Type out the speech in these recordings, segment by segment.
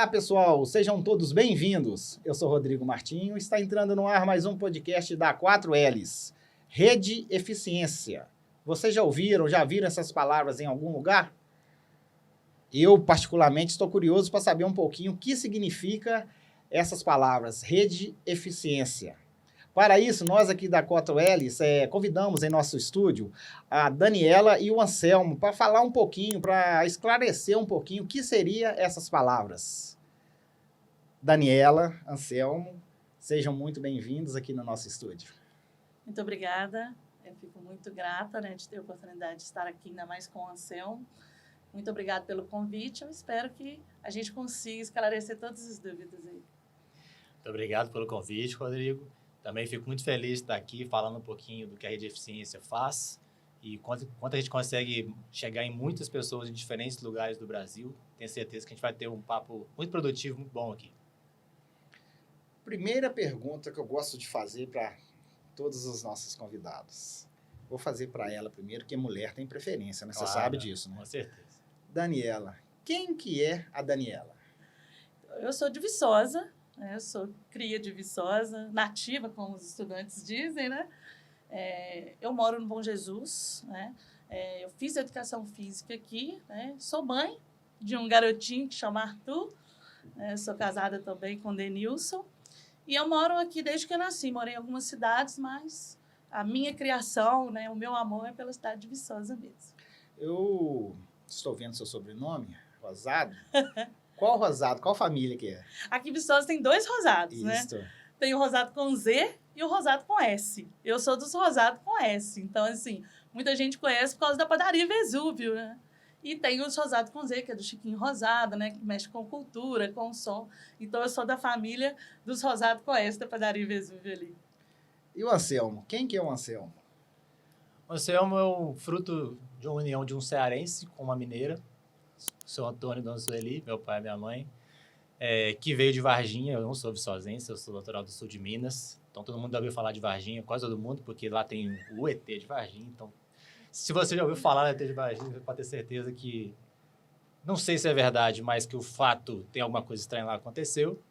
Olá, pessoal, sejam todos bem-vindos. Eu sou Rodrigo Martinho, está entrando no ar mais um podcast da 4Ls, Rede Eficiência. Vocês já ouviram, já viram essas palavras em algum lugar? Eu, particularmente, estou curioso para saber um pouquinho o que significa essas palavras, Rede Eficiência. Para isso, nós aqui da 4Ls convidamos em nosso estúdio a Daniela e o Anselmo para falar um pouquinho, para esclarecer um pouquinho o que seriam essas palavras. Daniela, Anselmo, sejam muito bem-vindos aqui no nosso estúdio. Muito obrigada, eu fico muito grata, de ter a oportunidade de estar aqui, ainda mais com o Anselmo. Muito obrigada pelo convite, eu espero que a gente consiga esclarecer todas as dúvidas aí. Muito obrigado pelo convite, Rodrigo. Também fico muito feliz de estar aqui falando um pouquinho do que a Rede Eficiência faz e quanto a gente consegue chegar em muitas pessoas em diferentes lugares do Brasil. Tenho certeza que a gente vai ter um papo muito produtivo, muito bom aqui. Primeira pergunta que eu gosto de fazer para todos os nossos convidados. Vou fazer para ela primeiro, porque mulher tem preferência, né? Você sabe disso, né? Com certeza. Daniela, quem que é a Daniela? Eu sou de Viçosa. Eu sou cria de Viçosa, nativa, como os estudantes dizem, né? Eu moro no Bom Jesus, né? Eu fiz educação física aqui, né? Sou mãe de um garotinho que chama Arthur, sou casada também com o Denilson, e eu moro aqui desde que eu nasci, morei em algumas cidades, mas a minha criação, né? O meu amor é pela cidade de Viçosa mesmo. Eu estou vendo seu sobrenome, Rosado. Qual Rosado? Qual família que é? Aqui em Viçosa tem dois Rosados, Isso. né? Tem o Rosado com Z e o Rosado com S. Eu sou dos Rosados com S. Então, assim, muita gente conhece por causa da padaria Vesúvio, né? E tem os Rosados com Z, que é do Chiquinho Rosado, né? Que mexe com cultura, com som. Então, eu sou da família dos Rosados com S da padaria Vesúvio ali. E o Anselmo? Quem que é o Anselmo? O Anselmo é o fruto de uma união de um cearense com uma mineira, seu Antônio e Dona Sueli, meu pai e minha mãe, que veio de Varginha. Eu não sou viçosense, eu sou natural do sul de Minas. Então, todo mundo já ouviu falar de Varginha, quase todo mundo, porque lá tem o ET de Varginha. Então, se você já ouviu falar do ET de Varginha, você pode ter certeza que, não sei se é verdade, mas que o fato, tem alguma coisa estranha lá que aconteceu,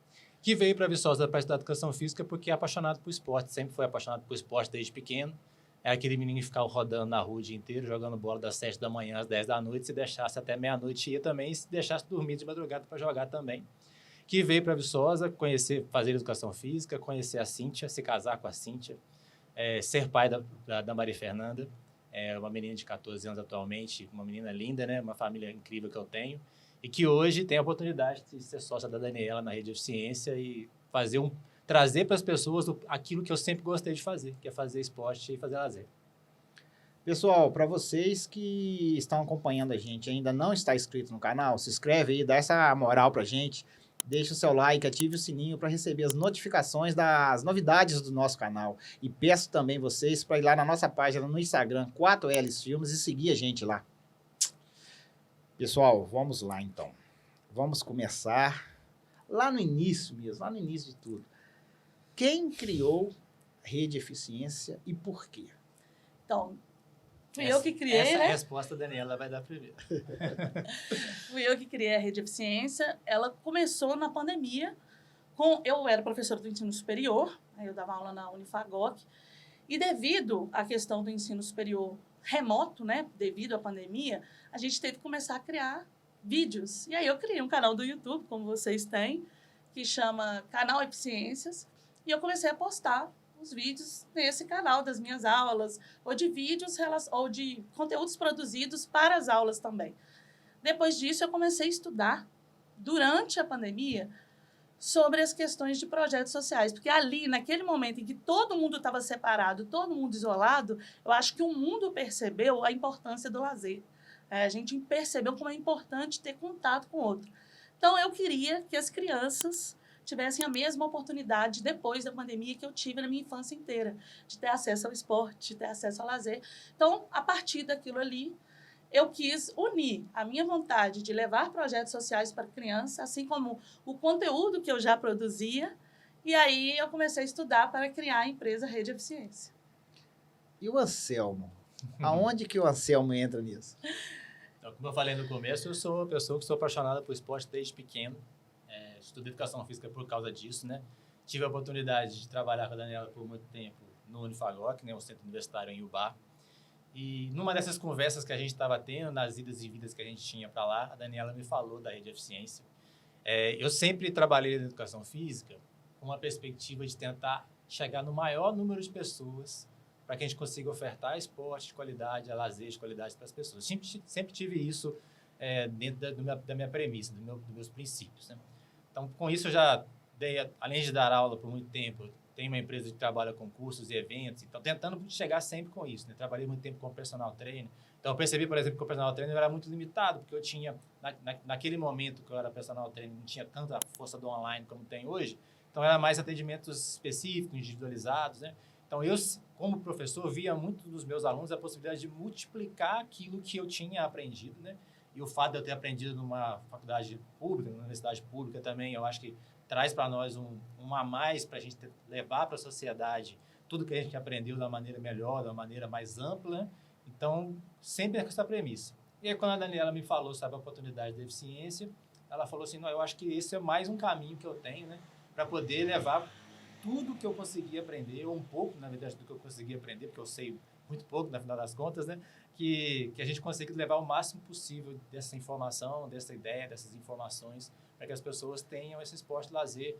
que veio para Viçosa para estudar educação física porque é apaixonado por esporte, sempre foi apaixonado por esporte desde pequeno. É aquele menino que ficava rodando na rua o dia inteiro, jogando bola das 7 da manhã às 10 da noite, se deixasse até meia-noite ia também, e se deixasse dormir de madrugada para jogar também. Que veio para Viçosa conhecer, fazer educação física, conhecer a Cíntia, se casar com a Cíntia, ser pai da Maria Fernanda, uma menina de 14 anos atualmente, uma menina linda, né? Uma família incrível que eu tenho, e que hoje tem a oportunidade de ser sócia da Daniela na Rede Eficiência e trazer para as pessoas aquilo que eu sempre gostei de fazer, que é fazer esporte e fazer lazer. Pessoal, para vocês que estão acompanhando a gente e ainda não está inscrito no canal, se inscreve aí, dá essa moral para a gente, deixa o seu like, ative o sininho para receber as notificações das novidades do nosso canal. E peço também vocês para ir lá na nossa página no Instagram, 4Ls Filmes, e seguir a gente lá. Pessoal, vamos lá então. Vamos começar lá no início mesmo, lá no início de tudo. Quem criou Rede Eficiência e por quê? Então, fui eu que criei, essa né? resposta a Daniela vai dar primeiro. Fui eu que criei a Rede Eficiência. Ela começou na pandemia. Eu era professora do ensino superior, aí eu dava aula na Unifagoc, e devido à questão do ensino superior remoto, né, devido à pandemia, a gente teve que começar a criar vídeos. E aí eu criei um canal do YouTube, como vocês têm, que chama Canal Eficiências, e eu comecei a postar os vídeos nesse canal das minhas aulas, ou de vídeos, ou de conteúdos produzidos para as aulas também. Depois disso, eu comecei a estudar, durante a pandemia, sobre as questões de projetos sociais. Porque ali, naquele momento em que todo mundo estava separado, todo mundo isolado, eu acho que o mundo percebeu a importância do lazer. A gente percebeu como é importante ter contato com o outro. Então, eu queria que as crianças tivessem a mesma oportunidade depois da pandemia que eu tive na minha infância inteira, de ter acesso ao esporte, de ter acesso ao lazer. Então, a partir daquilo ali, eu quis unir a minha vontade de levar projetos sociais para criança, assim como o conteúdo que eu já produzia, e aí eu comecei a estudar para criar a empresa Rede Eficiência. E o Anselmo? Aonde que o Anselmo entra nisso? Então, como eu falei no começo, eu sou uma pessoa que sou apaixonada por esporte desde pequeno. estudei educação física por causa disso, né? Tive a oportunidade de trabalhar com a Daniela por muito tempo no Unifagoc, né? O centro universitário em Ubá. E numa dessas conversas que a gente estava tendo, nas idas e vindas que a gente tinha para lá, a Daniela me falou da Rede Eficiência. Eu sempre trabalhei na educação física com uma perspectiva de tentar chegar no maior número de pessoas para que a gente consiga ofertar esporte de qualidade, lazer de qualidade para as pessoas. Sempre tive isso dentro da minha premissa, dos meus princípios, né? Então, com isso, eu já dei, além de dar aula por muito tempo, tenho uma empresa que trabalha com cursos e eventos, então tentando chegar sempre com isso, né? Trabalhei muito tempo como personal trainer. Então, eu percebi, por exemplo, que o personal trainer era muito limitado, porque eu tinha, naquele momento que eu era personal trainer, não tinha tanta força do online como tem hoje, então era mais atendimentos específicos, individualizados, né? Então, eu, como professor, via muito dos meus alunos a possibilidade de multiplicar aquilo que eu tinha aprendido, né? E o fato de eu ter aprendido numa faculdade pública, numa universidade pública também, eu acho que traz para nós um a mais para a gente levar para a sociedade tudo que a gente aprendeu da maneira melhor, da maneira mais ampla, né? Então, sempre com essa premissa. E aí, quando a Daniela me falou sobre a oportunidade da eficiência, ela falou assim, não, eu acho que esse é mais um caminho que eu tenho, né? Para poder levar tudo que eu consegui aprender, ou um pouco, na verdade, do que eu consegui aprender, porque eu sei muito pouco, no final das contas, né? Que a gente consiga levar o máximo possível dessa informação, dessa ideia, dessas informações, para que as pessoas tenham esse esporte de lazer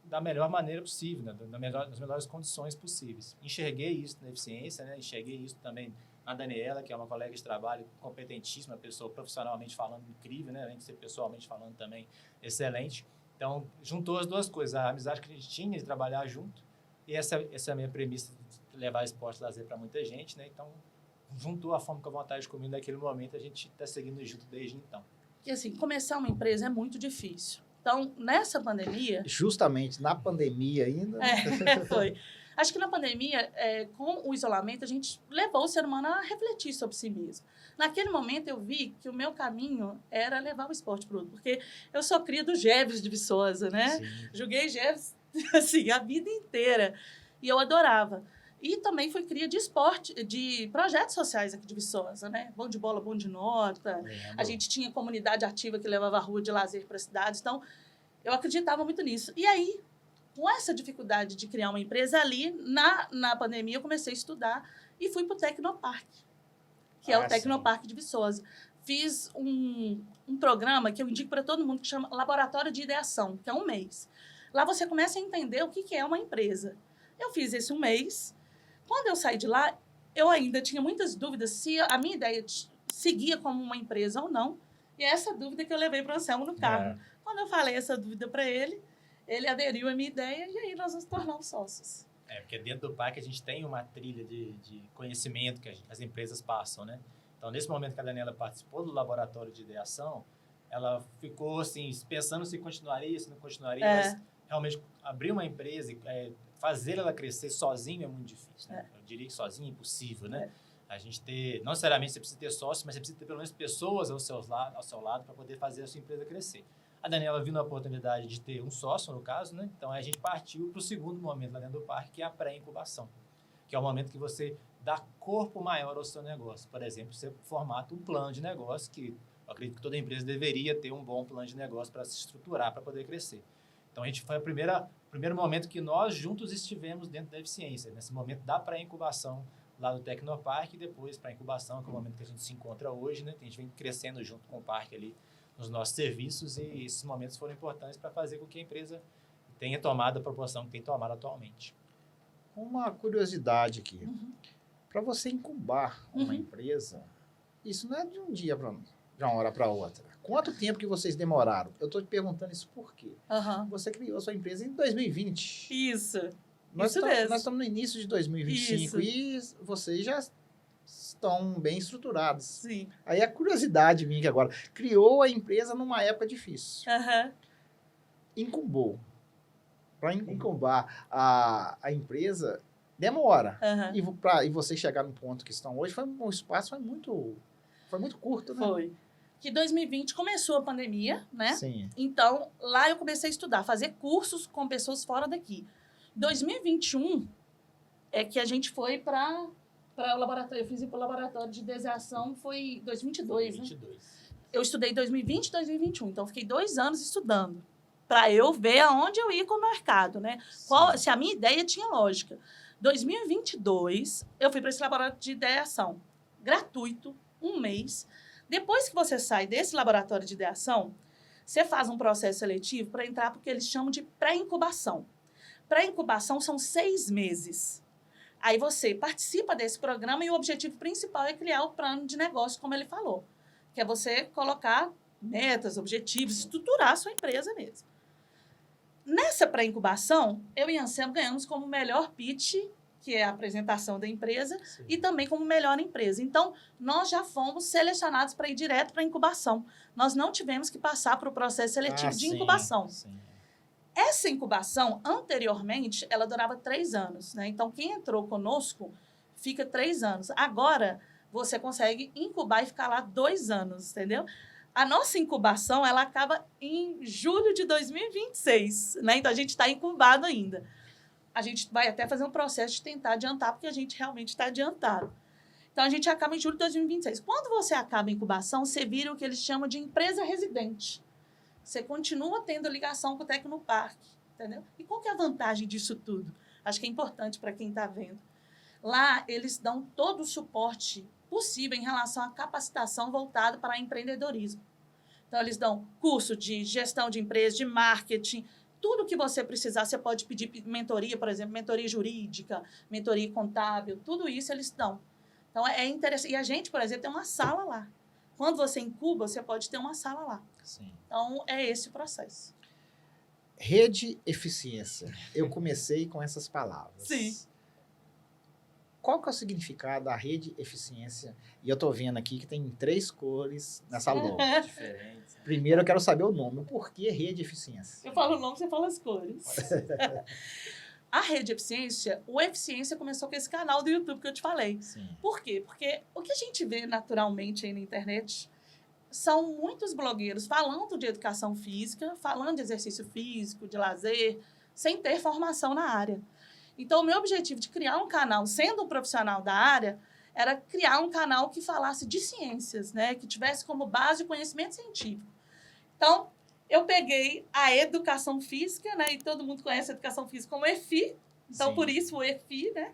da melhor maneira possível, né? Nas melhores condições possíveis. Enxerguei isso na eficiência, né? Enxerguei isso também na Daniela, que é uma colega de trabalho competentíssima, pessoa profissionalmente falando incrível, né? Além de ser pessoalmente falando também excelente. Então, juntou as duas coisas, a amizade que a gente tinha de trabalhar junto e essa é a minha premissa de levar esporte e lazer para muita gente, né? Então, juntou a fome com a vontade comigo naquele momento, a gente está seguindo junto desde então. E assim, começar uma empresa é muito difícil. Então, nessa pandemia... Justamente, na pandemia ainda... Foi. Acho que na pandemia, com o isolamento, a gente levou o ser humano a refletir sobre si mesmo. Naquele momento, eu vi que o meu caminho era levar o esporte para o outro. Porque eu sou cria do Jeves de Viçosa, né? Sim. Joguei Jeves, assim, a vida inteira. E eu adorava. E também fui cria de esporte, de projetos sociais aqui de Viçosa, né? Bom de bola, bom de nota. A gente tinha comunidade ativa que levava a rua de lazer para as cidades. Então, eu acreditava muito nisso. E aí, com essa dificuldade de criar uma empresa ali, na pandemia, eu comecei a estudar e fui para o Tecnoparque, que é o Tecnoparque de Viçosa. Fiz um programa que eu indico para todo mundo, que chama Laboratório de Ideação, que é 1 mês. Lá você começa a entender o que é uma empresa. Eu fiz esse 1 mês. Quando eu saí de lá, eu ainda tinha muitas dúvidas se a minha ideia seguia como uma empresa ou não. E é essa dúvida que eu levei para o Anselmo no carro. Quando eu falei essa dúvida para ele aderiu à minha ideia e aí nós nos tornamos sócios. Porque dentro do parque a gente tem uma trilha de conhecimento que as empresas passam, né? Então, nesse momento que a Daniela participou do laboratório de ideação, ela ficou, assim, pensando se continuaria, se não continuaria, mas realmente abrir uma empresa e fazer ela crescer sozinho é muito difícil, né? Eu diria que sozinho é impossível, né? A gente ter, não necessariamente você precisa ter sócios, mas você precisa ter pelo menos pessoas ao seu lado para poder fazer a sua empresa crescer. A Daniela viu a oportunidade de ter um sócio, no caso, né? Então, a gente partiu para o segundo momento lá dentro do parque, que é a pré-incubação, que é o momento que você dá corpo maior ao seu negócio. Por exemplo, você formata um plano de negócio, que eu acredito que toda empresa deveria ter um bom plano de negócio para se estruturar, para poder crescer. Então, a gente foi o primeiro momento que nós juntos estivemos dentro da eficiência, nesse momento da pré-incubação lá do Tecnoparque, e depois para a incubação, que é o momento que a gente se encontra hoje, né? A gente vem crescendo junto com o parque ali nos nossos serviços, e esses momentos foram importantes para fazer com que a empresa tenha tomado a proporção que tem tomado atualmente. Uma curiosidade aqui. Para você incubar uma empresa, isso não é de um dia para uma hora para outra. Quanto tempo que vocês demoraram? Eu estou te perguntando isso por quê? Você criou sua empresa em 2020. Isso. Nós estamos no início de 2025 e vocês já estão bem estruturados. Sim. Aí a curiosidade minha que agora, criou a empresa numa época difícil. Incubou. Para incubar a empresa, demora. E você chegar no ponto que estão hoje, o espaço foi muito curto, né? Foi. Que 2020 começou a pandemia, né? Sim. Então, lá eu comecei a estudar, fazer cursos com pessoas fora daqui. 2021 é que a gente foi para o laboratório. Eu fiz o laboratório de deseação, foi 2022, né? Eu estudei 2020 e 2021, então fiquei 2 anos estudando. para eu ver aonde eu ia com o mercado, né? Se a minha ideia tinha lógica. 2022, eu fui para esse laboratório de ideação, gratuito, 1 mês. Depois que você sai desse laboratório de ideação, você faz um processo seletivo para entrar porque eles chamam de pré-incubação. Pré-incubação são 6 meses. Aí você participa desse programa e o objetivo principal é criar o plano de negócio, como ele falou, que é você colocar metas, objetivos, estruturar a sua empresa mesmo. Nessa pré-incubação, eu e Anselmo ganhamos como melhor pitch, que é a apresentação da empresa, sim, e também como melhor empresa. Então, nós já fomos selecionados para ir direto para a incubação. Nós não tivemos que passar para o processo seletivo de incubação. Sim. Essa incubação, anteriormente, ela durava 3 anos, né? Então, quem entrou conosco fica 3 anos. Agora, você consegue incubar e ficar lá 2 anos, entendeu? A nossa incubação, ela acaba em julho de 2026, né? Então, a gente está incubado ainda. A gente vai até fazer um processo de tentar adiantar, porque a gente realmente está adiantado. Então, a gente acaba em julho de 2026. Quando você acaba a incubação, você vira o que eles chamam de empresa residente. Você continua tendo ligação com o Tecnoparque, entendeu? E qual que é a vantagem disso tudo? Acho que é importante para quem está vendo. Lá, eles dão todo o suporte possível em relação à capacitação voltada para empreendedorismo. Então, eles dão curso de gestão de empresa, de marketing, tudo que você precisar, você pode pedir mentoria, por exemplo, mentoria jurídica, mentoria contábil, tudo isso eles dão. Então, é interessante. E a gente, por exemplo, tem uma sala lá. Quando você incuba, você pode ter uma sala lá. Sim. Então, é esse o processo. Rede eficiência. Eu comecei com essas palavras. Sim. Qual que é o significado da rede eficiência? E eu tô vendo aqui que tem 3 cores nessa logo. Diferentes. Primeiro, eu quero saber o nome. Por que rede eficiência? Eu falo o nome, você fala as cores. A rede eficiência, o Eficiência começou com esse canal do YouTube que eu te falei. Sim. Por quê? Porque o que a gente vê naturalmente aí na internet são muitos blogueiros falando de educação física, falando de exercício físico, de lazer, sem ter formação na área. Então, o meu objetivo de criar um canal, sendo um profissional da área, era criar um canal que falasse de ciências, né? Que tivesse como base o conhecimento científico. Então, eu peguei a educação física, né? E todo mundo conhece a educação física como EFI. Então, sim, por isso o EFI, né?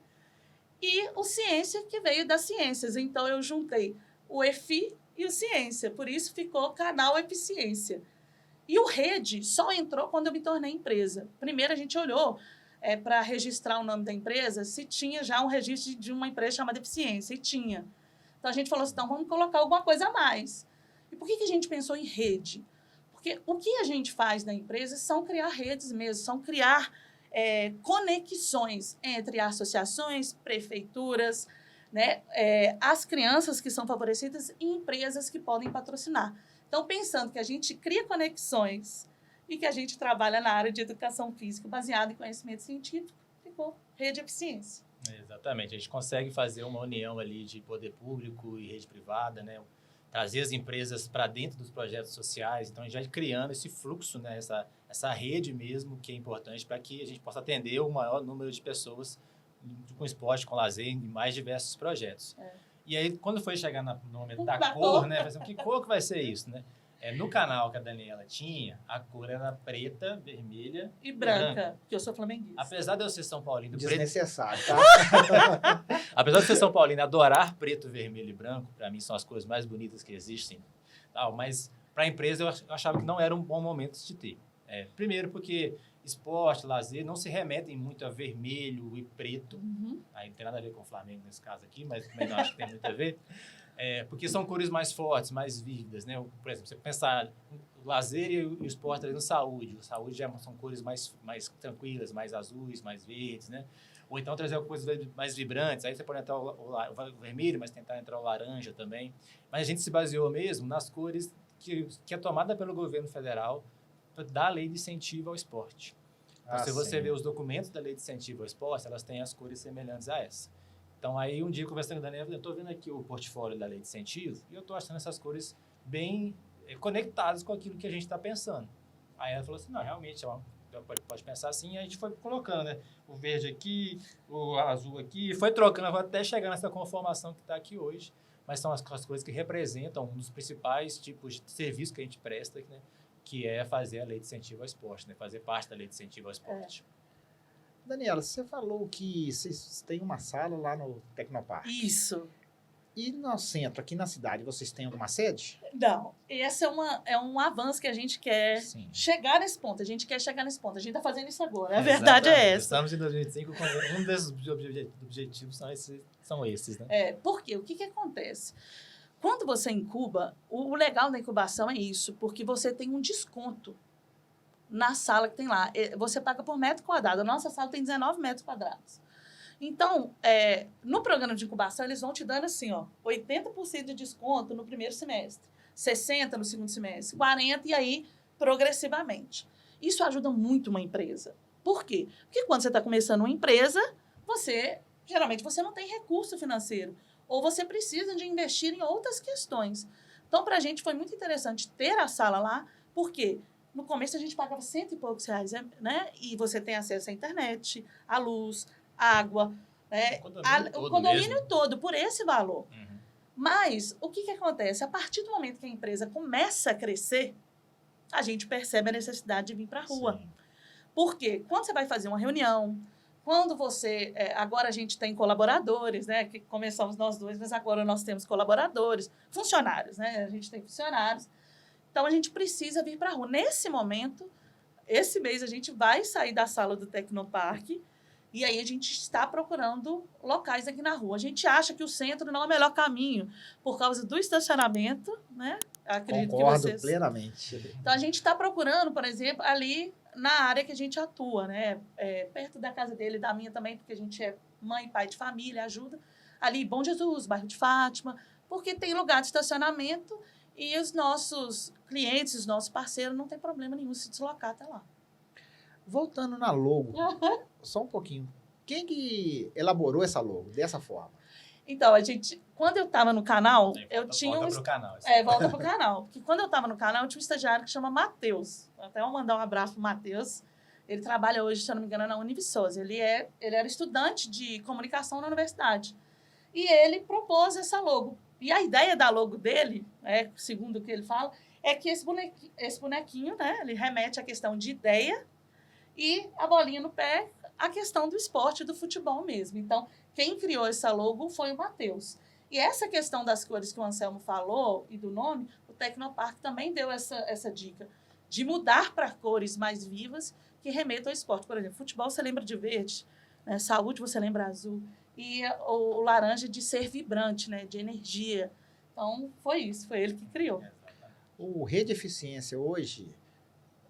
E o ciência, que veio das ciências. Então, eu juntei o EFI e o ciência. Por isso ficou canal Eficiência. E o Rede só entrou quando eu me tornei empresa. Primeiro, a gente olhou para registrar o nome da empresa, se tinha já um registro de uma empresa chamada Eficiência. E tinha. Então, a gente falou assim, então, vamos colocar alguma coisa a mais. E por que a gente pensou em rede? Porque o que a gente faz na empresa são criar redes mesmo, são criar conexões entre associações, prefeituras, né, as crianças que são favorecidas e empresas que podem patrocinar. Então, pensando que a gente cria conexões e que a gente trabalha na área de educação física baseada em conhecimento científico, ficou Rede Eficiência. Exatamente. A gente consegue fazer uma união ali de poder público e rede privada, né? Trazer as empresas para dentro dos projetos sociais. Então, a gente vai criando esse fluxo, né? Essa rede mesmo, que é importante para que a gente possa atender o maior número de pessoas com esporte, com lazer, em mais diversos projetos. E aí, quando foi chegar no momento da cor, né? Que cor que vai ser isso, né? No canal que a Daniela tinha, a cor era preta, vermelha e branca, porque eu sou flamenguista. Apesar de eu ser São Paulino... Desnecessário, tá? Apesar de eu ser São Paulino, adorar preto, vermelho e branco, para mim são as cores mais bonitas que existem, mas para a empresa eu achava que não era um bom momento de ter. Primeiro porque esporte, lazer não se remetem muito a vermelho e preto. Aí não tem nada a ver com o Flamengo nesse caso aqui, mas também não acho que tem muito a ver. Porque são cores mais fortes, mais vívidas, né? Por exemplo, você pensar o lazer e o esporte ali no saúde. O saúde já são cores mais tranquilas, mais azuis, mais verdes, né? Ou então trazer coisas mais vibrantes. Aí você pode entrar o vermelho, mas tentar entrar o laranja também. Mas a gente se baseou mesmo nas cores que é tomada pelo governo federal da lei de incentivo ao esporte. Então, se você vê os documentos da lei de incentivo ao esporte, elas têm as cores semelhantes a essa. Então, aí, um dia, conversando com a Daniela, eu estou vendo aqui o portfólio da lei de incentivo e eu estou achando essas cores bem conectadas com aquilo que a gente está pensando. Aí ela falou assim, não, realmente, pode pensar assim. E a gente foi colocando, né? O verde aqui, o azul aqui, foi trocando até chegar nessa conformação que está aqui hoje. Mas são as cores que representam um dos principais tipos de serviço que a gente presta, né? que é fazer a lei de incentivo ao esporte, né? Fazer parte da lei de incentivo ao esporte. Daniela, você falou que vocês têm uma sala lá no Tecnoparque. Isso. E no centro, aqui na cidade, vocês têm alguma sede? Não, esse é um avanço que a gente quer Sim. chegar nesse ponto. A gente quer chegar nesse ponto. A gente está fazendo isso agora. A verdade é essa. Estamos em 2025 com um desses objetivos são esses, né? Por quê? O que acontece? Quando você incuba, o legal da incubação é isso, porque você tem um desconto na sala que tem lá. Você paga por metro quadrado. A nossa sala tem 19 metros quadrados. Então, no programa de incubação, eles vão te dando assim, ó, 80% de desconto no primeiro semestre, 60% no segundo semestre, 40% e aí progressivamente. Isso ajuda muito uma empresa. Por quê? Porque quando você está começando uma empresa, geralmente você não tem recurso financeiro ou você precisa de investir em outras questões. Então, para a gente foi muito interessante ter a sala lá, porque no começo a gente pagava R$100 e poucos, né? E você tem acesso à internet, à luz, água, né? O condomínio todo por esse valor. Uhum. Mas o que acontece? A partir do momento que a empresa começa a crescer, a gente percebe a necessidade de vir para a rua. Sim. Por quê? Quando você vai fazer uma reunião, quando você... agora a gente tem colaboradores, né? Que começamos nós dois, mas agora nós temos colaboradores, funcionários, né? A gente tem funcionários. Então, a gente precisa vir para a rua. Nesse momento, esse mês, a gente vai sair da sala do Tecnoparque e aí a gente está procurando locais aqui na rua. A gente acha que o centro não é o melhor caminho por causa do estacionamento, né? Acredito Concordo que vocês... plenamente. Então, a gente está procurando, por exemplo, ali na área que a gente atua, né? Perto da casa dele e da minha também, porque a gente é mãe e pai de família, ajuda. Ali, Bom Jesus, bairro de Fátima, porque tem lugar de estacionamento e os nossos clientes, os nossos parceiros, não tem problema nenhum se deslocar até lá. Voltando na logo, só um pouquinho. Quem que elaborou essa logo dessa forma? Então, quando eu estava no canal, eu tinha Volta pro canal. volta pro canal. Porque quando eu estava no canal, eu tinha um estagiário que chama Matheus. Até vou mandar um abraço pro Matheus. Ele trabalha hoje, se eu não me engano, na Univiçosa. Ele era estudante de comunicação na universidade. E ele propôs essa logo. E a ideia da logo dele, segundo o que ele fala, é que esse bonequinho, né, ele remete à questão de ideia e a bolinha no pé, a questão do esporte, do futebol mesmo. Então, quem criou essa logo foi o Matheus. E essa questão das cores que o Anselmo falou e do nome, o Tecnoparque também deu essa dica de mudar para cores mais vivas que remetam ao esporte. Por exemplo, futebol você lembra de verde, né? Saúde você lembra azul. E o laranja de ser vibrante, né? De energia. Então, foi ele que criou. O Rede Eficiência hoje,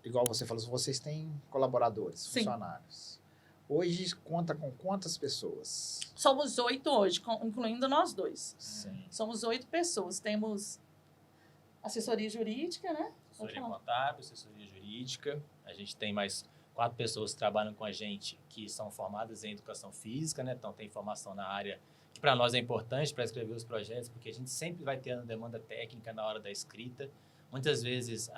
igual você falou, vocês têm colaboradores, Sim. funcionários. Hoje conta com quantas pessoas? Somos 8 hoje, incluindo nós dois. Sim. Somos 8 pessoas. Temos assessoria jurídica, né? Assessoria contábil, assessoria jurídica. A gente tem mais 4 pessoas que trabalham com a gente que são formadas em educação física, né? Então, tem formação na área que para nós é importante para escrever os projetos, porque a gente sempre vai tendo demanda técnica na hora da escrita. Muitas vezes,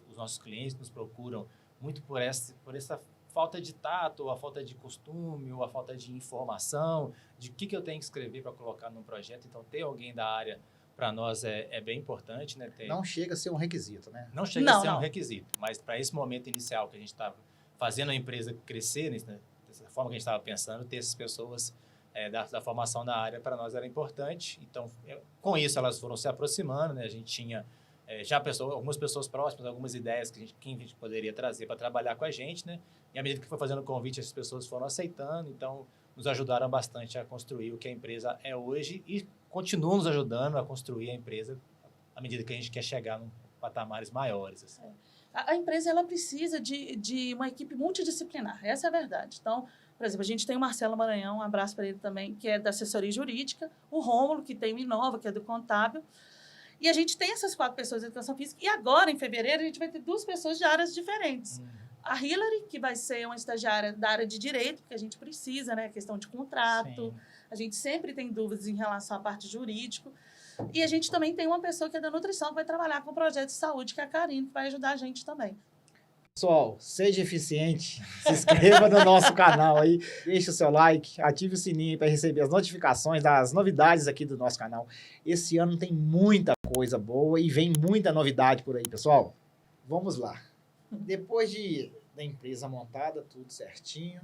os nossos clientes nos procuram muito por essa falta de tato, ou a falta de costume, ou a falta de informação, de o que eu tenho que escrever para colocar num projeto. Então, ter alguém da área, para nós, é bem importante, né? Não chega a ser um requisito, né? Não chega a ser um requisito, mas para esse momento inicial que a gente estava fazendo a empresa crescer, né, dessa forma que a gente estava pensando, ter essas pessoas da formação na área para nós era importante. Então, com isso, elas foram se aproximando, né? A gente tinha já algumas pessoas próximas, algumas ideias que a gente poderia trazer para trabalhar com a gente, né? E à medida que foi fazendo o convite, essas pessoas foram aceitando, então nos ajudaram bastante a construir o que a empresa é hoje e continuam nos ajudando a construir a empresa à medida que a gente quer chegar em patamares maiores. Assim. A empresa ela precisa de uma equipe multidisciplinar, essa é a verdade. Então, por exemplo, a gente tem o Marcelo Maranhão, um abraço para ele também, que é da assessoria jurídica, o Rômulo, que tem o Inova, que é do contábil, e a gente tem essas 4 pessoas de educação física, e agora, em fevereiro, a gente vai ter 2 pessoas de áreas diferentes. A Hillary, que vai ser uma estagiária da área de direito, porque a gente precisa, né? Questão de contrato. Sim. A gente sempre tem dúvidas em relação à parte jurídica. E a gente também tem uma pessoa que é da nutrição, que vai trabalhar com o projeto de saúde, que é a Karine, que vai ajudar a gente também. Pessoal, seja eficiente, se inscreva no nosso canal aí, deixe o seu like, ative o sininho para receber as notificações das novidades aqui do nosso canal. Esse ano tem muita coisa boa e vem muita novidade por aí, pessoal. Vamos lá. Depois da empresa montada, tudo certinho,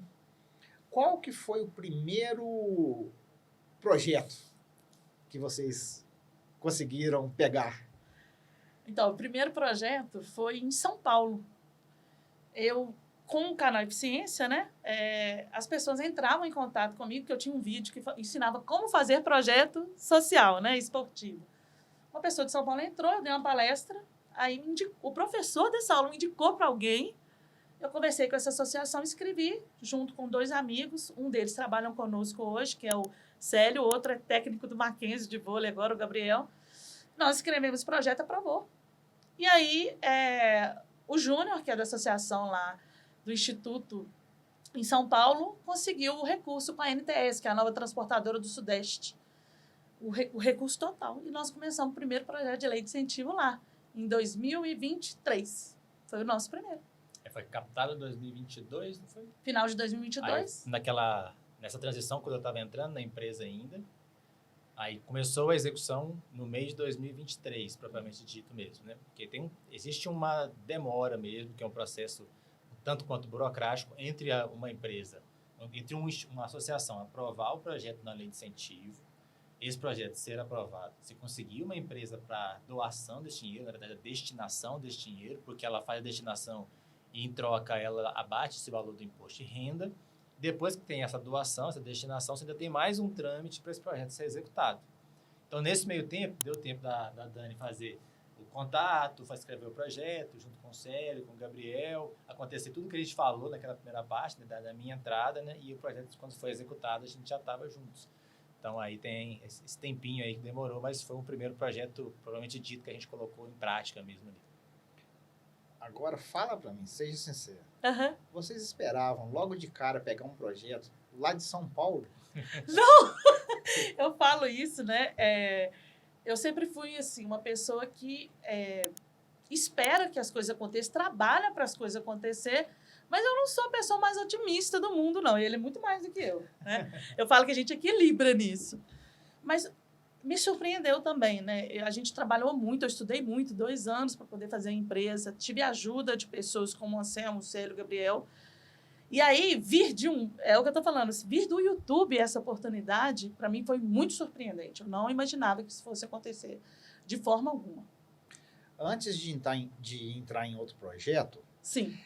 qual que foi o primeiro projeto que vocês conseguiram pegar? Então, o primeiro projeto foi em São Paulo. Eu, com o canal Eficiência, né, as pessoas entravam em contato comigo, que eu tinha um vídeo que ensinava como fazer projeto social, né, esportivo. Uma pessoa de São Paulo entrou, eu dei uma palestra, aí o professor dessa aula me indicou para alguém, eu conversei com essa associação, escrevi junto com 2 amigos, um deles trabalha conosco hoje, que é o Célio, o outro é técnico do Mackenzie de vôlei, agora o Gabriel. Nós escrevemos esse projeto, aprovou. E aí, o Júnior, que é da associação lá do Instituto em São Paulo, conseguiu o recurso com a NTS, que é a nova transportadora do Sudeste. O recurso total. E nós começamos o primeiro projeto de lei de incentivo lá, em 2023. Foi o nosso primeiro. Foi captado em 2022, não foi? Final de 2022. Aí, nessa transição, quando eu estava entrando na empresa ainda, aí começou a execução no mês de 2023, propriamente dito mesmo, né? Porque existe uma demora mesmo, que é um processo tanto quanto burocrático, entre uma empresa, entre uma associação aprovar o projeto na lei de incentivo, esse projeto ser aprovado, se conseguir uma empresa para doação desse dinheiro, na verdade, a destinação desse dinheiro, porque ela faz a destinação e, em troca, ela abate esse valor do imposto de renda. Depois que tem essa doação, essa destinação, você ainda tem mais um trâmite para esse projeto ser executado. Então, nesse meio tempo, deu tempo da Dani fazer o contato, escrever o projeto, junto com o Célio, com o Gabriel, acontecer tudo que a gente falou naquela primeira parte, né, da minha entrada, né, e o projeto, quando foi executado, a gente já estava juntos. Então, aí tem esse tempinho aí que demorou, mas foi um primeiro projeto, provavelmente dito, que a gente colocou em prática mesmo ali. Agora, fala para mim, seja sincero. Uhum. Vocês esperavam logo de cara pegar um projeto lá de São Paulo? Não! Eu falo isso, né? Eu sempre fui, assim, uma pessoa que espera que as coisas aconteçam, trabalha para as coisas acontecer, mas eu não sou a pessoa mais otimista do mundo, não. Ele é muito mais do que eu, né? Eu falo que a gente equilibra nisso. Mas me surpreendeu também, né? A gente trabalhou muito, eu estudei muito, 2 anos para poder fazer a empresa. Tive ajuda de pessoas como o Anselmo, o Célio, o Gabriel. E aí, é o que eu estou falando, vir do YouTube essa oportunidade, para mim foi muito surpreendente. Eu não imaginava que isso fosse acontecer de forma alguma. Antes de entrar em outro projeto, Sim.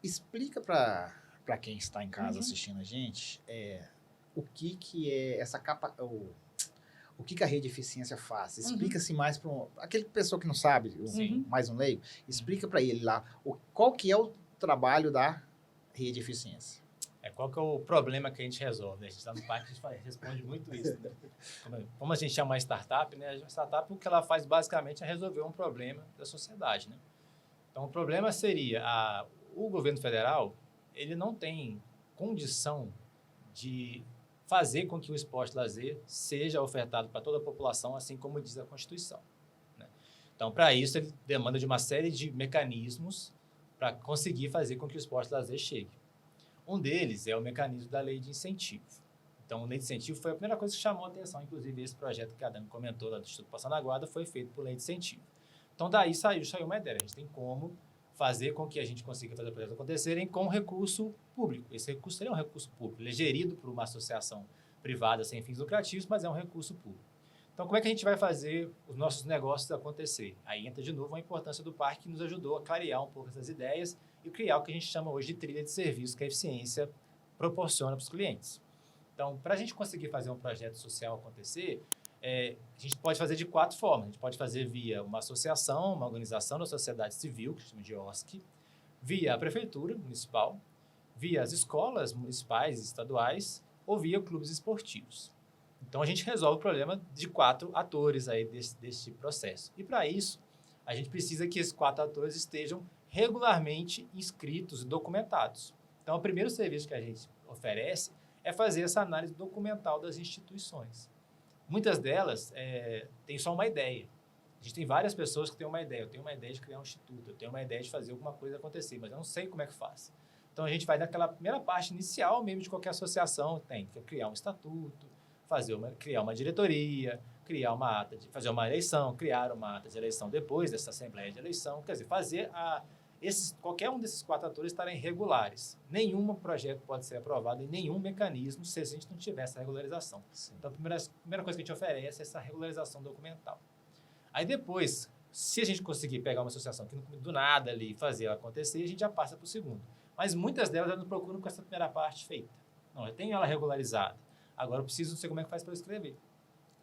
Explica para quem está em casa assistindo a gente o que é essa capa, o que a rede eficiência faz. Explica-se mais para aquele pessoa que não sabe, mais um leigo, explica para ele lá qual que é o trabalho da rede eficiência. Qual que é o problema que a gente resolve? Né? A gente está no parque, a gente responde muito isso. Né? Como a gente chama uma startup, né? A startup, o que ela faz basicamente é resolver um problema da sociedade. Né? Então, o problema seria, o governo federal, ele não tem condição de fazer com que o esporte lazer seja ofertado para toda a população, assim como diz a Constituição. Né? Então, para isso, ele demanda de uma série de mecanismos para conseguir fazer com que o esporte lazer chegue. Um deles é o mecanismo da lei de incentivo. Então, a lei de incentivo foi a primeira coisa que chamou a atenção, inclusive esse projeto que a Dani comentou lá do Instituto Passando a Guarda foi feito por lei de incentivo. Então, daí saiu uma ideia. A gente tem como fazer com que a gente consiga fazer o projeto acontecerem com recurso público. Esse recurso seria um recurso público. Ele é gerido por uma associação privada sem fins lucrativos, mas é um recurso público. Então, como é que a gente vai fazer os nossos negócios acontecer? Aí entra de novo a importância do parque, que nos ajudou a clarear um pouco essas ideias e criar o que a gente chama hoje de trilha de serviço que a eficiência proporciona para os clientes. Então, para a gente conseguir fazer um projeto social acontecer, a gente pode fazer de 4 formas. A gente pode fazer via uma associação, uma organização da sociedade civil, que se chama de OSC, via a prefeitura municipal, via as escolas municipais e estaduais ou via clubes esportivos. Então, a gente resolve o problema de 4 atores aí desse processo. E, para isso, a gente precisa que esses 4 atores estejam regularmente inscritos e documentados. Então, o primeiro serviço que a gente oferece é fazer essa análise documental das instituições. Muitas delas têm só uma ideia. A gente tem várias pessoas que têm uma ideia. Eu tenho uma ideia de criar um instituto, eu tenho uma ideia de fazer alguma coisa acontecer, mas eu não sei como é que faz. Então, a gente vai naquela primeira parte inicial mesmo de qualquer associação, tem que criar um estatuto, criar uma diretoria, criar uma ata de fazer uma eleição, criar uma ata de eleição depois dessa assembleia de eleição, quer dizer, fazer qualquer um desses 4 atores estarem regulares. Nenhum projeto pode ser aprovado em nenhum mecanismo se a gente não tiver essa regularização. Sim. Então, a primeira coisa que a gente oferece é essa regularização documental. Aí depois, se a gente conseguir pegar uma associação que do nada ali fazer ela acontecer, a gente já passa para o segundo. Mas muitas delas já nos procuram com essa primeira parte feita. Não, eu tenho ela regularizada. Agora eu preciso saber como é que faz para eu escrever.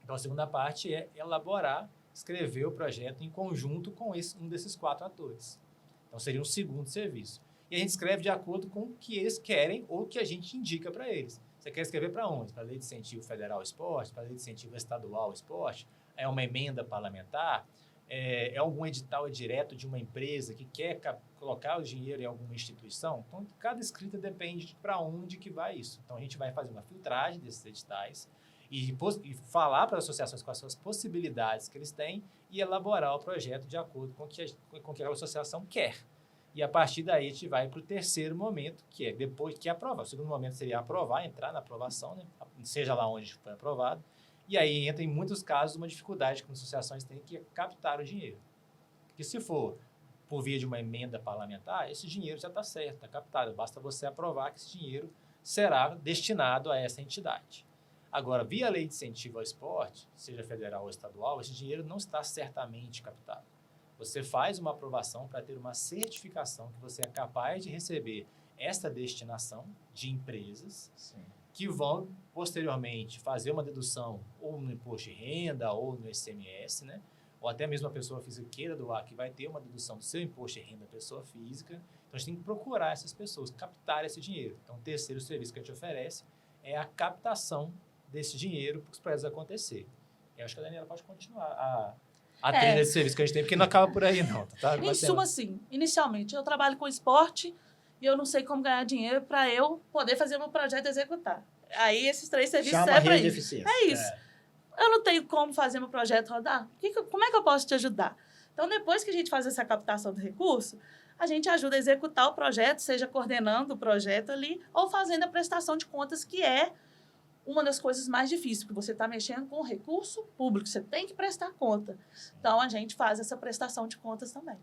Então, a segunda parte é elaborar, escrever o projeto em conjunto com um desses 4 atores. Então, seria um segundo serviço. E a gente escreve de acordo com o que eles querem ou o que a gente indica para eles. Você quer escrever para onde? Para a Lei de Incentivo Federal ao Esporte? Para a Lei de Incentivo Estadual ao Esporte? É uma emenda parlamentar? É algum edital direto de uma empresa que quer colocar o dinheiro em alguma instituição? Então, cada escrita depende de para onde que vai isso. Então, a gente vai fazer uma filtragem desses editais e falar para as associações quais são as possibilidades que eles têm e elaborar o projeto de acordo com o que aquela associação quer. E, a partir daí, a gente vai para o terceiro momento, que é depois que aprovar. O segundo momento seria aprovar, entrar na aprovação, né? Seja lá onde foi aprovado. E aí entra, em muitos casos, uma dificuldade que as associações têm, que é captar o dinheiro. Porque se for por via de uma emenda parlamentar, esse dinheiro já está certo, está captado. Basta você aprovar que esse dinheiro será destinado a essa entidade. Agora, via Lei de Incentivo ao Esporte, seja federal ou estadual, esse dinheiro não está certamente captado. Você faz uma aprovação para ter uma certificação que você é capaz de receber esta destinação de empresas. Sim. Que vão, posteriormente, fazer uma dedução ou no imposto de renda ou no ICMS, né? Ou até mesmo a pessoa física queira doar, que vai ter uma dedução do seu imposto de renda da pessoa física. Então, a gente tem que procurar essas pessoas, captar esse dinheiro. Então, o terceiro serviço que a gente oferece é a captação desse dinheiro para os projetos acontecer. Eu acho que a Daniela pode continuar a trilha de serviço que a gente tem, porque não acaba por aí, não. Tá? Em suma, assim, inicialmente, eu trabalho com esporte e eu não sei como ganhar dinheiro para eu poder fazer meu projeto e executar. Aí, esses 3 serviços servem para isso. É isso. Eu não tenho como fazer meu projeto rodar. Como é que eu posso te ajudar? Então, depois que a gente faz essa captação do recurso, a gente ajuda a executar o projeto, seja coordenando o projeto ali ou fazendo a prestação de contas, que é uma das coisas mais difíceis, porque você está mexendo com recurso público, você tem que prestar conta. Então, a gente faz essa prestação de contas também.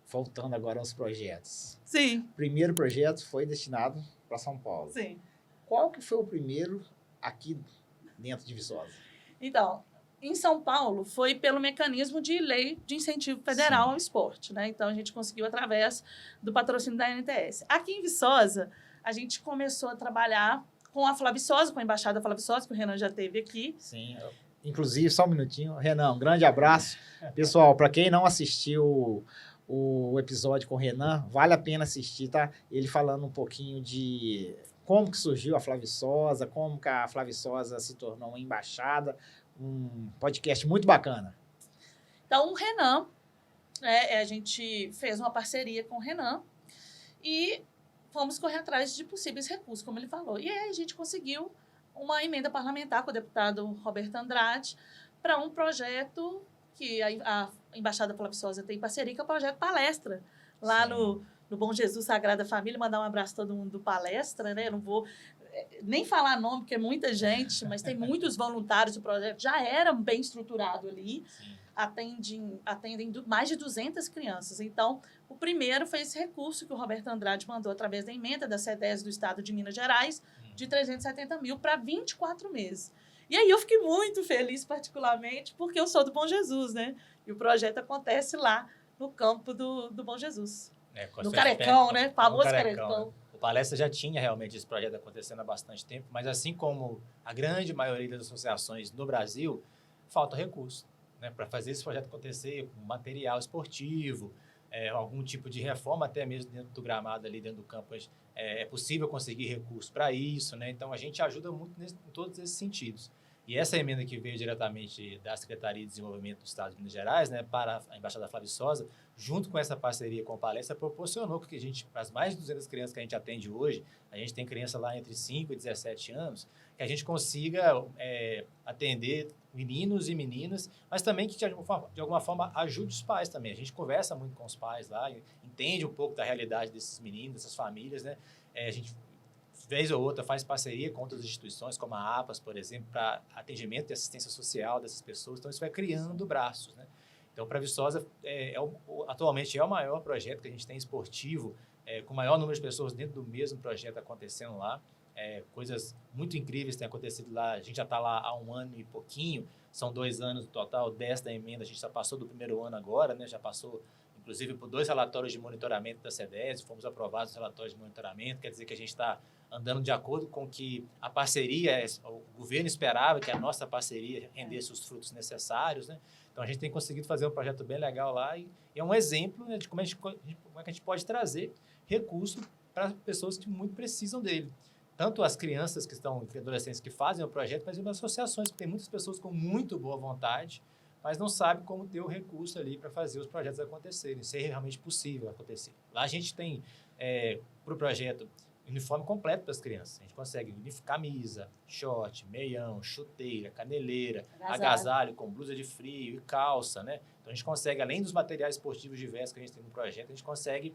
Voltando agora aos projetos. Sim. O primeiro projeto foi destinado para São Paulo. Sim. Qual que foi o primeiro aqui dentro de Viçosa? Então, em São Paulo, foi pelo mecanismo de lei de incentivo federal ao esporte, né? Então, a gente conseguiu através do patrocínio da ANTS. Aqui em Viçosa, a gente começou a trabalhar com a Flaviçosa, com a Embaixada Flaviçosa, que o Renan já teve aqui. Sim, inclusive, só um minutinho. Renan, um grande abraço. Pessoal, para quem não assistiu o episódio com o Renan, vale a pena assistir, tá? Ele falando um pouquinho de como que surgiu a Flaviçosa, como que a Flaviçosa se tornou uma embaixada, um podcast muito bacana. Então, o Renan, a gente fez uma parceria com o Renan e fomos correr atrás de possíveis recursos, como ele falou. E aí a gente conseguiu uma emenda parlamentar com o deputado Roberto Andrade para um projeto que a Embaixada Flaviçosa tem parceria, que é o projeto Palestra, lá no Bom Jesus Sagrada Família. Mandar um abraço a todo mundo do Palestra, né? Eu não vou nem falar nome, porque é muita gente, mas tem muitos voluntários do projeto, já era bem estruturado ali. Sim. Atendem mais de 200 crianças. Então, o primeiro foi esse recurso que o Roberto Andrade mandou através da emenda da CEDES do Estado de Minas Gerais, de 370 mil para 24 meses. E aí eu fiquei muito feliz, particularmente, porque eu sou do Bom Jesus, né? E o projeto acontece lá no campo do Bom Jesus. No Carecão, né? Famoso Carecão. O Palestra já tinha realmente esse projeto acontecendo há bastante tempo, mas assim como a grande maioria das associações no Brasil, falta recurso, né, para fazer esse projeto acontecer, com material esportivo, algum tipo de reforma, até mesmo dentro do gramado ali, dentro do campo, é possível conseguir recurso para isso, né? Então, a gente ajuda muito em todos esses sentidos. E essa emenda que veio diretamente da Secretaria de Desenvolvimento do Estado de Minas Gerais, né, para a Embaixada Flaviçosa, junto com essa parceria com a Palestra, proporcionou que a gente, para as mais de 200 crianças que a gente atende hoje, a gente tem criança lá entre 5 e 17 anos, que a gente consiga atender meninos e meninas, mas também que de alguma forma ajude os pais também. A gente conversa muito com os pais lá, entende um pouco da realidade desses meninos, dessas famílias, né? A gente vez ou outra, faz parceria com outras instituições, como a APAS, por exemplo, para atendimento e assistência social dessas pessoas. Então, isso vai criando braços, né? Então, para a Viçosa, atualmente é o maior projeto que a gente tem esportivo, com o maior número de pessoas dentro do mesmo projeto acontecendo lá. Coisas muito incríveis têm acontecido lá. A gente já está lá há 1 ano e pouquinho, são 2 anos no total, 10 da emenda, a gente já passou do primeiro ano agora, né? Já passou, inclusive, por 2 relatórios de monitoramento da CDES, fomos aprovados os relatórios de monitoramento, quer dizer que a gente está andando de acordo com que a parceria, o governo esperava que a nossa parceria rendesse os frutos necessários, né? Então, a gente tem conseguido fazer um projeto bem legal lá e é um exemplo, né, de como é que a gente pode trazer recurso para pessoas que muito precisam dele. Tanto as crianças que estão, adolescentes que fazem o projeto, mas as associações, porque tem muitas pessoas com muito boa vontade, mas não sabem como ter o recurso ali para fazer os projetos acontecerem, ser realmente possível acontecer. Lá a gente tem, para o projeto, uniforme completo para as crianças. A gente consegue camisa, short, meião, chuteira, caneleira, agasalho com blusa de frio e calça, né? Então, a gente consegue, além dos materiais esportivos diversos que a gente tem no projeto, a gente consegue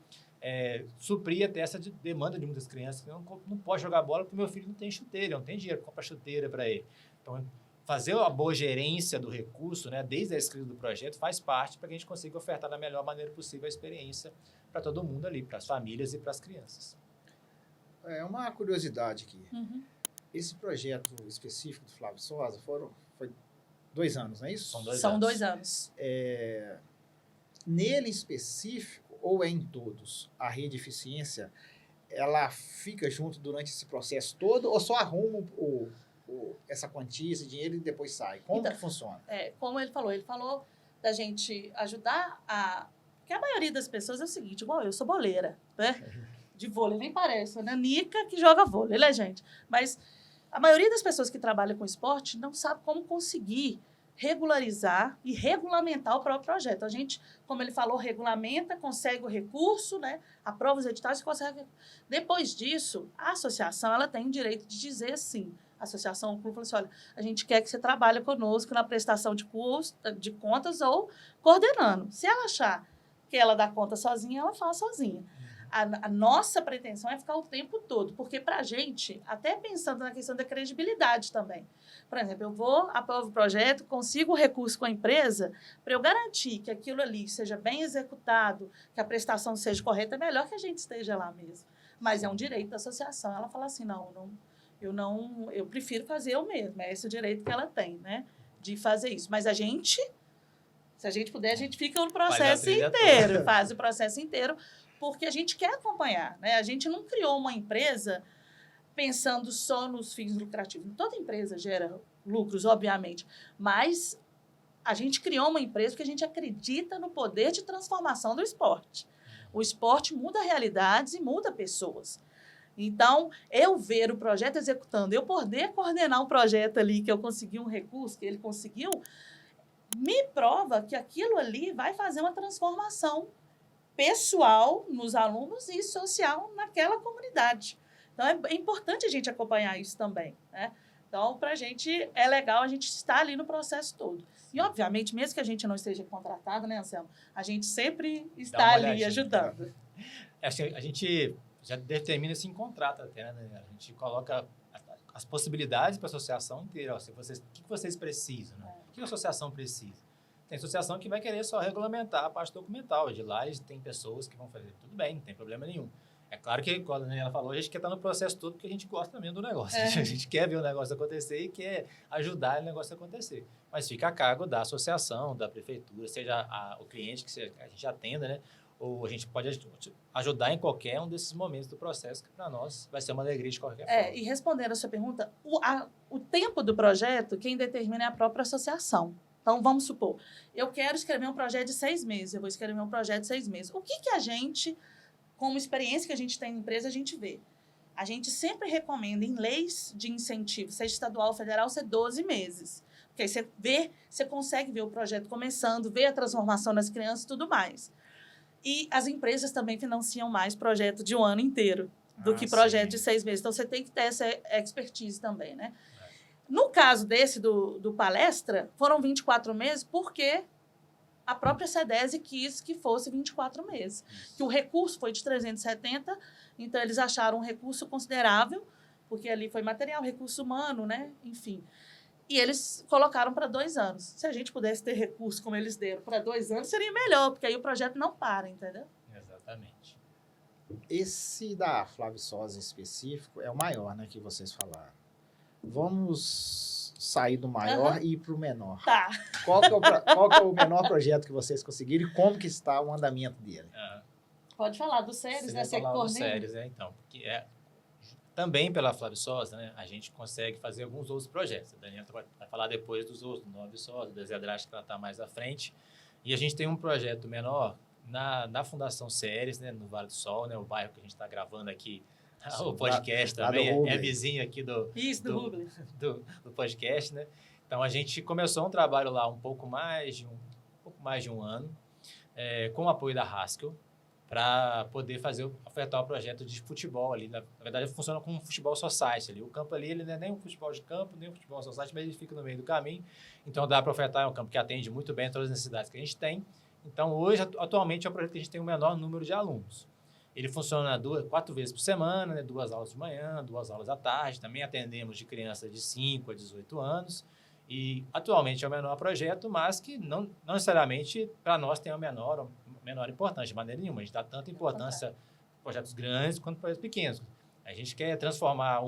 suprir até essa demanda de muitas crianças que não pode jogar bola porque meu filho não tem chuteira, não tem dinheiro para comprar chuteira para ele. Então, fazer a boa gerência do recurso, né, desde a escrita do projeto, faz parte para que a gente consiga ofertar da melhor maneira possível a experiência para todo mundo ali, para as famílias e para as crianças. É uma curiosidade aqui. Uhum. Esse projeto específico do Flávio Viçosa foi 2 anos, não é isso? São 2 anos. Nele específico, ou em todos, a Rede Eficiência, ela fica junto durante esse processo todo ou só arruma essa quantia, esse dinheiro e depois sai? Como Então, que funciona? Como ele falou da gente ajudar Porque a maioria das pessoas é o seguinte, igual eu sou boleira, né? De vôlei, nem parece, né? Nanica que joga vôlei, né, gente? Mas a maioria das pessoas que trabalham com esporte não sabe como conseguir regularizar e regulamentar o próprio projeto. A gente, como ele falou, regulamenta, consegue o recurso, né? Aprova os editais e consegue. Depois disso, a associação ela tem o direito de dizer sim. A associação, o clube falou assim, olha, a gente quer que você trabalhe conosco na prestação de contas ou coordenando. Se ela achar que ela dá conta sozinha, ela faz sozinha. A nossa pretensão é ficar o tempo todo, porque para a gente, até pensando na questão da credibilidade também. Por exemplo, eu aprovo o projeto, consigo o recurso com a empresa, para eu garantir que aquilo ali seja bem executado, que a prestação seja correta, é melhor que a gente esteja lá mesmo. Mas é um direito da associação. Ela fala assim, eu prefiro fazer eu mesma. É esse o direito que ela tem, né? De fazer isso. Mas se a gente puder, a gente fica no processo inteiro, faz o processo inteiro, porque a gente quer acompanhar, né? A gente não criou uma empresa pensando só nos fins lucrativos. Toda empresa gera lucros, obviamente, mas a gente criou uma empresa porque a gente acredita no poder de transformação do esporte. O esporte muda realidades e muda pessoas. Então, eu ver o projeto executando, eu poder coordenar um projeto ali, que eu consegui um recurso, que ele conseguiu, me prova que aquilo ali vai fazer uma transformação pessoal nos alunos e social naquela comunidade. Então, é importante a gente acompanhar isso também, né? Então, para a gente, é legal a gente estar ali no processo todo. E, obviamente, mesmo que a gente não esteja contratado, né, Anselmo? A gente sempre está ali ajudando. A gente já determina isso em contrato até, né? A gente coloca as possibilidades para a associação inteira. Ó, o que vocês precisam? Né? O que a associação precisa? Tem associação que vai querer só regulamentar a parte documental. De lá, tem pessoas que vão fazer tudo bem, não tem problema nenhum. É claro que, quando a Daniela falou, a gente quer estar no processo todo porque a gente gosta também do negócio. A gente quer ver o negócio acontecer e quer ajudar o negócio a acontecer. Mas fica a cargo da associação, da prefeitura, seja o cliente que a gente atenda, né? Ou a gente pode ajudar em qualquer um desses momentos do processo, que para nós vai ser uma alegria de qualquer forma. E respondendo a sua pergunta, o tempo do projeto, quem determina é a própria associação. Então, vamos supor, eu quero escrever um projeto de 6 meses, eu vou escrever um projeto de 6 meses. O que a gente, como experiência que a gente tem na empresa, a gente vê? A gente sempre recomenda em leis de incentivo, seja estadual ou federal, ser 12 meses. Porque aí você consegue ver o projeto começando, ver a transformação das crianças e tudo mais. E as empresas também financiam mais projeto de 1 ano inteiro do que projeto de 6 meses. Então, você tem que ter essa expertise também, né? No caso desse do palestra, foram 24 meses porque a própria CDES quis que fosse 24 meses. Que o recurso foi de 370, então eles acharam um recurso considerável porque ali foi material, recurso humano, né? Enfim. E eles colocaram para 2 anos. Se a gente pudesse ter recurso como eles deram para 2 anos, seria melhor, porque aí o projeto não para, entendeu? Exatamente. Esse da Flávio Sosa em específico é o maior, né, que vocês falaram. Vamos sair do maior e ir para o menor. Tá. Qual que é o menor projeto que vocês conseguiram e como que está o andamento dele? Pode falar dos séries, Você né? vai Você falar dos coordena. séries, então. Porque também pela Flávio Sosa, né, a gente consegue fazer alguns outros projetos. A Daniela vai falar depois dos outros, do Flávio Sosa, do Zedrate, que ela está mais à frente. E a gente tem um projeto menor na Fundação Séries, né, no Vale do Sol, né, o bairro que a gente está gravando aqui, o podcast lá também, do é vizinho aqui Isso, do Rubler. do podcast, né? Então, a gente começou um trabalho lá um pouco mais de um ano, com o apoio da Haskell, para poder ofertar o projeto de futebol ali. Na verdade, funciona como um futebol society ali. O campo ali, ele não é nem um futebol de campo, nem um futebol society, mas ele fica no meio do caminho. Então, dá para ofertar, é um campo que atende muito bem todas as necessidades que a gente tem. Então, hoje, atualmente, é um projeto que a gente tem o menor número de alunos. Ele funciona 4 vezes por semana, né? 2 aulas de manhã, 2 aulas à tarde. Também atendemos de crianças de 5 a 18 anos. E, atualmente, é o menor projeto, mas que não necessariamente, para nós, tem a menor importância, de maneira nenhuma. A gente dá tanta importância para projetos grandes quanto para projetos pequenos. A gente quer transformar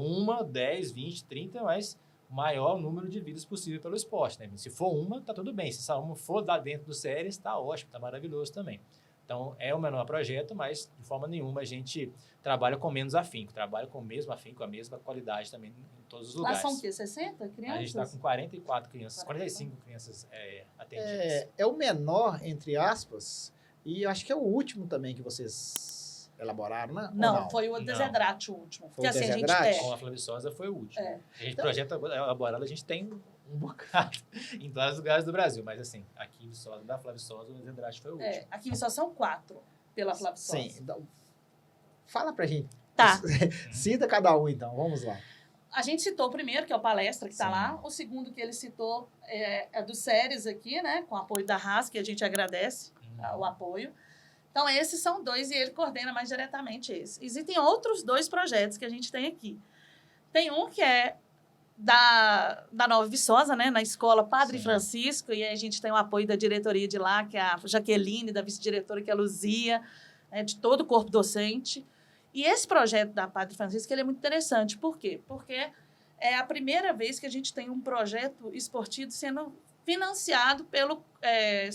10, 20, 30, mas o maior número de vidas possível pelo esporte, né? Se for uma, tá tudo bem. Se essa uma for lá dentro do séries, tá ótimo, tá maravilhoso também. Então, é o menor projeto, mas de forma nenhuma a gente trabalha com menos afinco, trabalha com o mesmo afinco, a mesma qualidade também em todos os lugares. Lá são o quê? 60 crianças? A gente está com 44 crianças, 45 crianças atendidas. É o menor, entre aspas, e acho que é o último também que vocês elaboraram, né? Não, foi o Desedrate o último. Foi Porque o assim, a gente Desedrate? Com a Flávio Sosa foi o último. A gente Então, projeta elaborado, a gente tem um bocado em vários lugares do Brasil, mas assim, aqui da Flávio Sosa, o Desedrate foi o último. Aqui só são 4 pela Flávio Sosa. Sim, então, fala pra gente. Tá. Cita cada um, então, vamos lá. A gente citou o primeiro, que é o Palestra, que está Sim. lá. O segundo que ele citou é do Séries aqui, né? Com o apoio da RAS, que a gente agradece o apoio. Então, esses são 2 e ele coordena mais diretamente esse. Existem outros 2 projetos que a gente tem aqui. Tem um que é da Nova Viçosa, né? Na escola Padre Sim. Francisco, e aí a gente tem o apoio da diretoria de lá, que é a Jaqueline, da vice-diretora, que é a Luzia, de todo o corpo docente. E esse projeto da Padre Francisco, ele é muito interessante. Por quê? Porque é a primeira vez que a gente tem um projeto esportivo sendo financiado pelo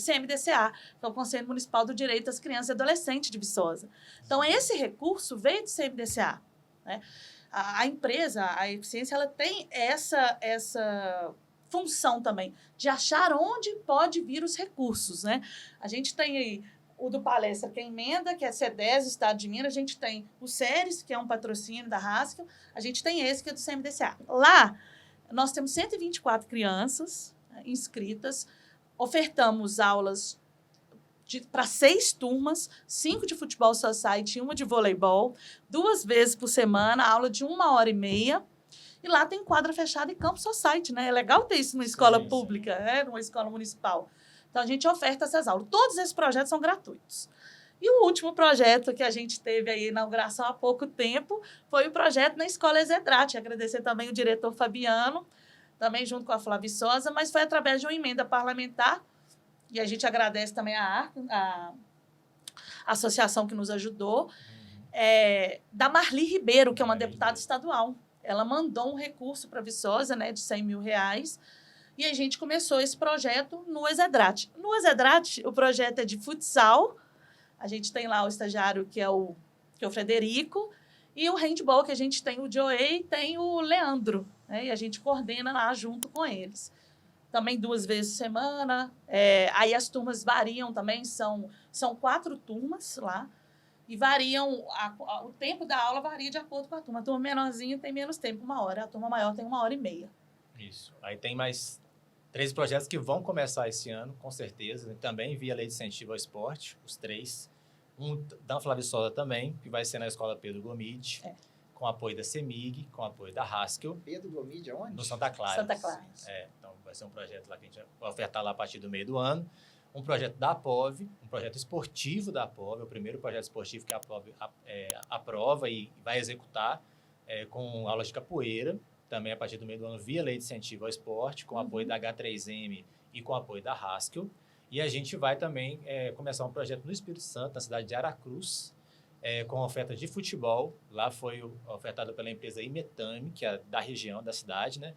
CMDCA, que é o Conselho Municipal do Direito das Crianças e Adolescentes de Viçosa. Então, esse recurso veio do CMDCA, né? A empresa, a Eficiência, ela tem essa função também de achar onde pode vir os recursos, né? A gente tem aí o do Palestra, que é emenda, que é C10, Estado de Minas. A gente tem o Séries, que é um patrocínio da Haskell. A gente tem esse, que é do CMDCA. Lá, nós temos 124 crianças inscritas. Ofertamos aulas para 6 turmas, 5 de futebol society e 1 de voleibol, 2 vezes por semana, aula de 1h30. E lá tem quadra fechada e campo society, né? É legal ter isso numa escola pública, né? Numa escola municipal. Então, a gente oferta essas aulas. Todos esses projetos são gratuitos. E o último projeto que a gente teve aí, inauguração há pouco tempo, foi o projeto na Escola Zedrate. Agradecer também o diretor Fabiano, também junto com a Flávio Sosa, mas foi através de uma emenda parlamentar. E a gente agradece também a associação que nos ajudou, da Marli Ribeiro, que é uma deputada estadual. Ela mandou um recurso para a Viçosa, né, de R$100 mil, e a gente começou esse projeto no Zedrate. No Zedrate, o projeto é de futsal. A gente tem lá o estagiário, que é o Frederico, e o handball, que a gente tem o Joey e tem o Leandro, né? E a gente coordena lá junto com eles. Também 2 vezes por semana. Aí as turmas variam também, são 4 turmas lá, e variam, o tempo da aula varia de acordo com a turma. A turma menorzinha tem menos tempo, 1 hora. A turma maior tem 1h30. Isso. Aí tem mais 3 projetos que vão começar esse ano, com certeza, também via Lei de Incentivo ao Esporte, os 3. Um da Flávio Sosa também, que vai ser na Escola Pedro Gomide, com apoio da CEMIG, com apoio da Haskell. Pedro Gomide, aonde? No Santa Clara. Santa Clara. Então, vai ser um projeto lá que a gente vai ofertar lá a partir do meio do ano. Um projeto da APOV, um projeto esportivo da APOV, o primeiro projeto esportivo que a APOV aprova e vai executar. com aulas de capoeira, também a partir do meio do ano via Lei de Incentivo ao Esporte, com apoio da H3M e com apoio da Haskell. E a gente vai também começar um projeto no Espírito Santo, na cidade de Aracruz, com oferta de futebol. Lá foi ofertado pela empresa Imetame, que é da região, da cidade, né?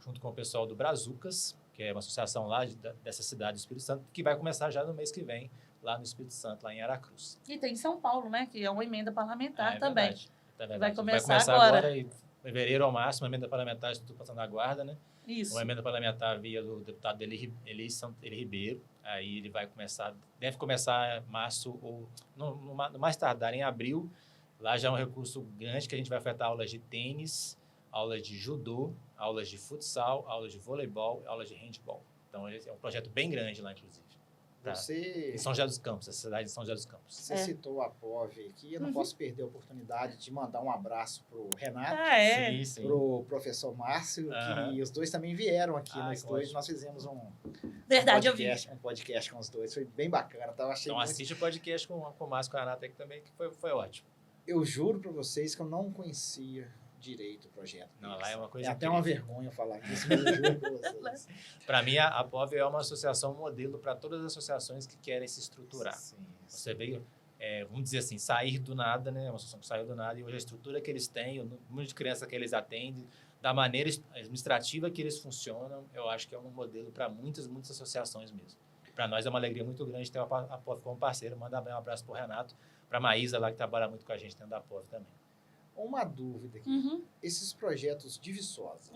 Junto com o pessoal do Brazucas, que é uma associação lá dessa cidade do Espírito Santo, que vai começar já no mês que vem, lá no Espírito Santo, lá em Aracruz. E tem em São Paulo, né? Que é uma emenda parlamentar também. Verdade, é verdade. Vai começar agora. Em fevereiro ao máximo, uma emenda parlamentar, estou passando a guarda, né? Isso. Uma emenda parlamentar via do deputado Eli Ribeiro. Aí ele deve começar em março ou no mais tardar em abril. Lá já é um recurso grande que a gente vai ofertar aulas de tênis, aulas de judô, aulas de futsal, aulas de voleibol, aulas de handball. Então é um projeto bem grande lá, inclusive. Em São José dos Campos, a cidade de São José dos Campos. Você citou a POV aqui, eu não posso perder a oportunidade de mandar um abraço pro Renato, Sim. pro professor Márcio, que os dois também vieram aqui no estúdio. Nós fizemos um podcast com os dois, foi bem bacana. Então assiste o podcast com o Márcio e com a Renata que também, que foi ótimo. Eu juro para vocês que eu não conhecia direito o projeto. Não, lá é uma coisa até uma vergonha falar isso, mas eu juro para vocês. Para mim, a POV é uma associação modelo para todas as associações que querem se estruturar. Sim. Você veio, vamos dizer assim, sair do nada, né? Uma associação que saiu do nada, e hoje a estrutura que eles têm, o número de crianças que eles atendem, da maneira administrativa que eles funcionam, eu acho que é um modelo para muitas associações mesmo. Para nós é uma alegria muito grande ter a POV como parceiro. Manda bem um abraço para o Renato, para a Maísa lá, que trabalha muito com a gente dentro da POV também. Uma dúvida aqui. Esses projetos de Viçosa,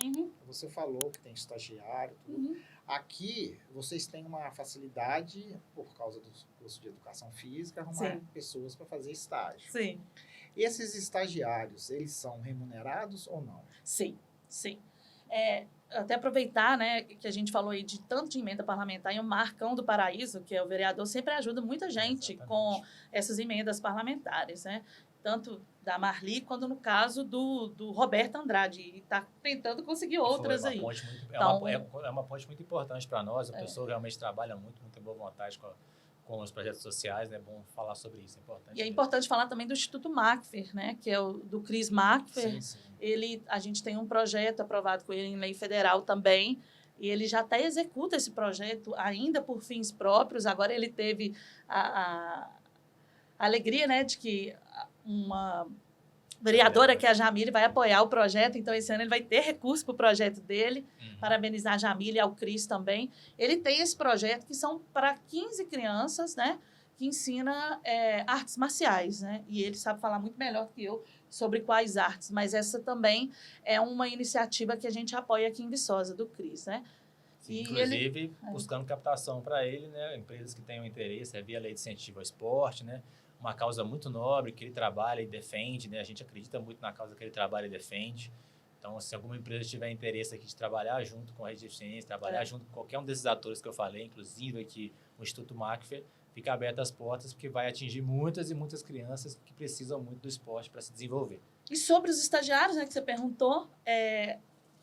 você falou que tem estagiário, tudo. Aqui, vocês têm uma facilidade, por causa do curso de educação física, arrumar pessoas para fazer estágio. Sim. Esses estagiários, eles são remunerados ou não? Sim. Até aproveitar, né, que a gente falou aí de tanto de emenda parlamentar, e o Marcão do Paraíso, que é o vereador, sempre ajuda muita gente com essas emendas parlamentares, né? Tanto da Marli, quanto no caso do Roberto Andrade, e está tentando conseguir outras aí. É uma ponte muito importante para nós, a pessoa realmente trabalha muito, muita boa vontade com os projetos sociais, né? É bom falar sobre isso, é importante. E é importante falar também do Instituto Macfer, né? Que é o do Cris Macfer. Sim. A gente tem um projeto aprovado com ele em lei federal também, e ele já até executa esse projeto ainda por fins próprios. Agora ele teve a alegria, né, de que uma vereadora, que é a Jamile, vai apoiar o projeto. Então, esse ano ele vai ter recurso para o projeto dele. Parabenizar a Jamile e ao Cris também. Ele tem esse projeto que são para 15 crianças, né, que ensina artes marciais, né? E ele sabe falar muito melhor que eu sobre quais artes. Mas essa também é uma iniciativa que a gente apoia aqui em Viçosa, do Cris, né? Sim, inclusive, buscando captação para ele, né? Empresas que tenham interesse, via Lei de Incentivo ao Esporte, né? Uma causa muito nobre que ele trabalha e defende, né? A gente acredita muito na causa que ele trabalha e defende. Então, se alguma empresa tiver interesse aqui de trabalhar junto com a Rede de Eficiência, trabalhar junto com qualquer um desses atores que eu falei, inclusive aqui o Instituto Macfer, fica aberto as portas, porque vai atingir muitas e muitas crianças que precisam muito do esporte para se desenvolver. E sobre os estagiários, né, que você perguntou,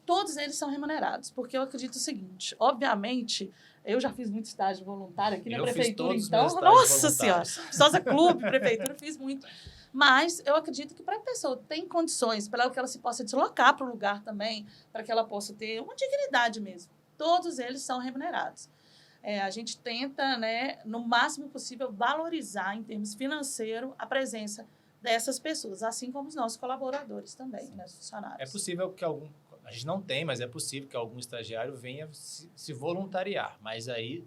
todos eles são remunerados, porque eu acredito o seguinte, obviamente, eu já fiz muito estágio voluntário aqui na prefeitura, então, nossa senhora, Viçosa Clube, prefeitura, fiz muito. Mas eu acredito que para a pessoa ter condições, para que ela se possa deslocar para o lugar também, para que ela possa ter uma dignidade mesmo, todos eles são remunerados. A gente tenta, né, no máximo possível, valorizar em termos financeiros a presença dessas pessoas, assim como os nossos colaboradores também, né, os funcionários. É possível que a gente não tem, mas é possível que algum estagiário venha se voluntariar, mas aí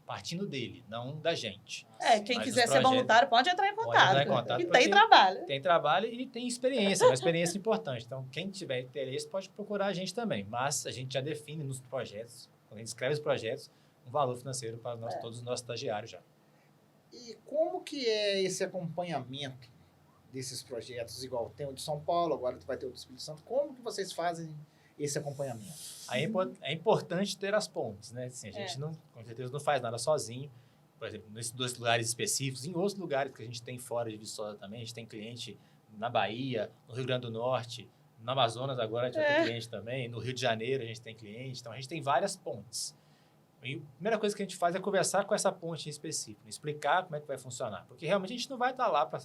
partindo dele, não da gente. Quem quiser ser voluntário pode entrar em contato. E tem trabalho. Tem trabalho e tem experiência, uma experiência importante. Então, quem tiver interesse pode procurar a gente também, mas a gente já define nos projetos, quando a gente escreve os projetos, um valor financeiro para todos os nossos estagiários já. E como que é esse acompanhamento desses projetos? Igual tem o de São Paulo, agora vai ter o do Espírito Santo. Como que vocês fazem esse acompanhamento? É importante ter as pontes, né? Assim, a gente com certeza não faz nada sozinho. Por exemplo, nesses 2 lugares específicos, em outros lugares que a gente tem fora de Viçosa também, a gente tem cliente na Bahia, no Rio Grande do Norte, no Amazonas agora a gente vai ter cliente também, no Rio de Janeiro a gente tem cliente, então a gente tem várias pontes. E a primeira coisa que a gente faz é conversar com essa ponte em específico, explicar como é que vai funcionar, porque realmente a gente não vai estar lá para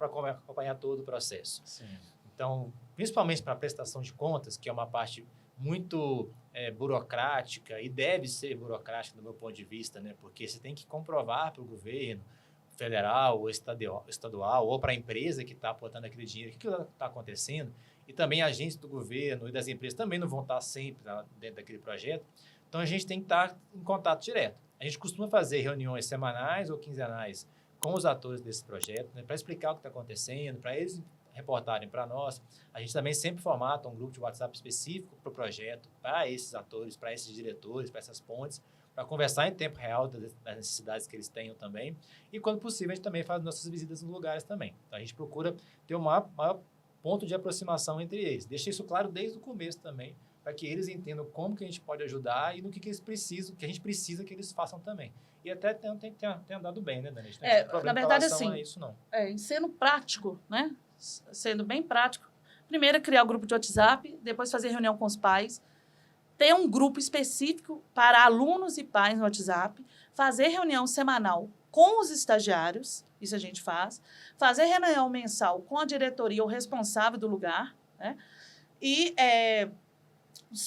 acompanhar todo o processo. Sim. Então, principalmente para a prestação de contas, que é uma parte muito burocrática e deve ser burocrática do meu ponto de vista, né? Porque você tem que comprovar para o governo federal ou estadual ou para a empresa que está aportando aquele dinheiro o que está acontecendo, e também agentes do governo e das empresas também não vão estar sempre dentro daquele projeto. Então, a gente tem que estar em contato direto. A gente costuma fazer reuniões semanais ou quinzenais com os atores desse projeto, né, para explicar o que está acontecendo, para eles reportarem para nós. A gente também sempre formata um grupo de WhatsApp específico para o projeto, para esses atores, para esses diretores, para essas pontes, para conversar em tempo real das necessidades que eles tenham também. E, quando possível, a gente também faz nossas visitas nos lugares também. Então, a gente procura ter um maior ponto de aproximação entre eles. Deixa isso claro desde o começo também, para que eles entendam como que a gente pode ajudar e no que eles precisam, que a gente precisa que eles façam também. E até tem andado bem, né, Dani? Na verdade, assim, isso, não. Sendo prático, né? Sendo bem prático, primeiro criar o grupo de WhatsApp, depois fazer reunião com os pais, ter um grupo específico para alunos e pais no WhatsApp, fazer reunião semanal com os estagiários, isso a gente faz, fazer reunião mensal com a diretoria ou responsável do lugar, né? E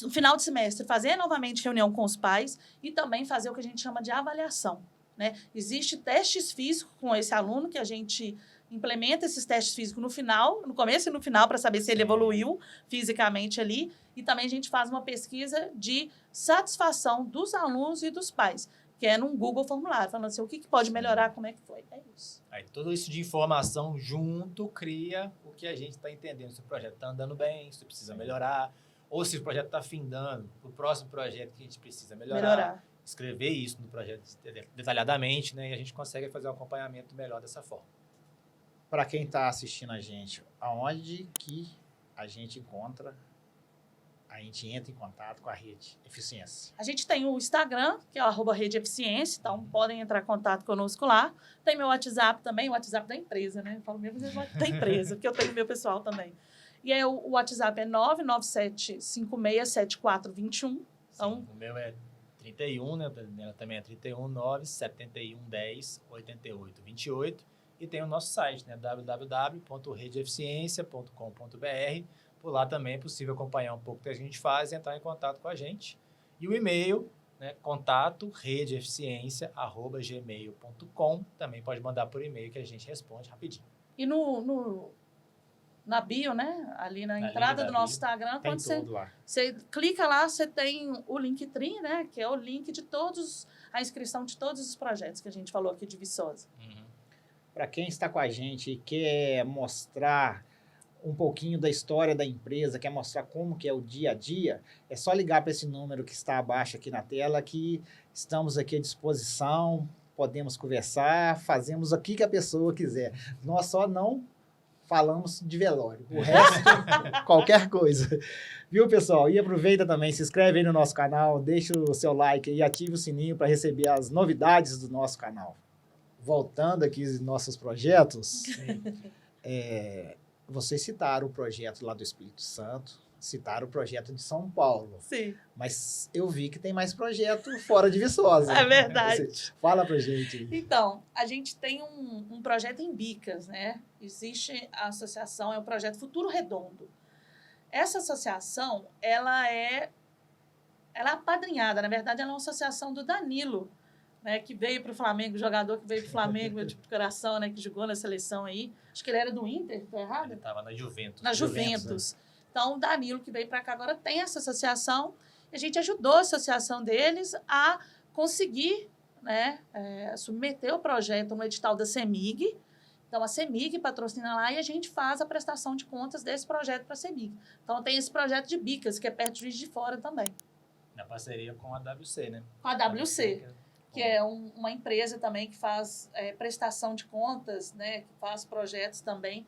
no final de semestre, fazer novamente reunião com os pais e também fazer o que a gente chama de avaliação, né? Existe testes físicos com esse aluno, que a gente implementa esses testes físicos no começo e no final, para saber se ele evoluiu fisicamente ali. E também a gente faz uma pesquisa de satisfação dos alunos e dos pais, que é num Google formulário, falando assim, o que pode melhorar, como é que foi. É isso. Aí, tudo isso de informação junto cria o que a gente está entendendo. Se o projeto está andando bem, se precisa melhorar, ou se o projeto está findando, o próximo projeto que a gente precisa melhorar. Escrever isso no projeto detalhadamente, né? E a gente consegue fazer um acompanhamento melhor dessa forma. Para quem está assistindo a gente, aonde que a gente entra em contato com a Rede Eficiência? A gente tem o Instagram, que é o @Rede Eficiência, então podem entrar em contato conosco lá. Tem meu WhatsApp também, o WhatsApp da empresa, né? Eu falo mesmo da empresa, porque eu tenho meu pessoal também. E aí o WhatsApp é 997567421. Então, sim, o meu é 31, né? Ela também é 31 971 10 88 28. E tem o nosso site, né? www.redeeficiência.com.br. Por lá também é possível acompanhar um pouco o que a gente faz e entrar em contato com a gente. E o e-mail, né? contato.redeeficiência@gmail.com. Também pode mandar por e-mail que a gente responde rapidinho. E na bio, né? Ali na entrada do nosso Instagram, tem quando você clica lá, você tem o Linktree, né? Que é o link de a inscrição de todos os projetos que a gente falou aqui de Viçosa. Para quem está com a gente e quer mostrar um pouquinho da história da empresa, quer mostrar como que é o dia a dia, é só ligar para esse número que está abaixo aqui na tela, que estamos aqui à disposição, podemos conversar, fazemos o que a pessoa quiser. Nós só não falamos de velório, o resto, qualquer coisa. Viu, pessoal? E aproveita também, se inscreve aí no nosso canal, deixa o seu like e ative o sininho para receber as novidades do nosso canal. Voltando aqui aos nossos projetos, vocês citaram o projeto lá do Espírito Santo, citaram o projeto de São Paulo. Sim. Mas eu vi que tem mais projeto fora de Viçosa. É verdade. Fala pra gente. Então, a gente tem um projeto em Bicas, né? Existe a associação, é o projeto Futuro Redondo. Essa associação, ela é apadrinhada, na verdade, ela é uma associação do Danilo, né, que veio para o Flamengo, jogador que veio para o Flamengo, meu tipo de coração, né, que jogou na seleção aí. Acho que ele era do Inter, estou errado? Ele estava na Juventus. Na Juventus. Né? Então, o Danilo, que veio para cá agora, tem essa associação. E a gente ajudou a associação deles a conseguir, né, submeter o projeto no edital da CEMIG. Então, a CEMIG patrocina lá e a gente faz a prestação de contas desse projeto para a CEMIG. Então, tem esse projeto de Bicas, que é perto de Juiz de Fora também. Na parceria com a WC, né? Com a WC. Que é uma empresa também que faz prestação de contas, né, que faz projetos também,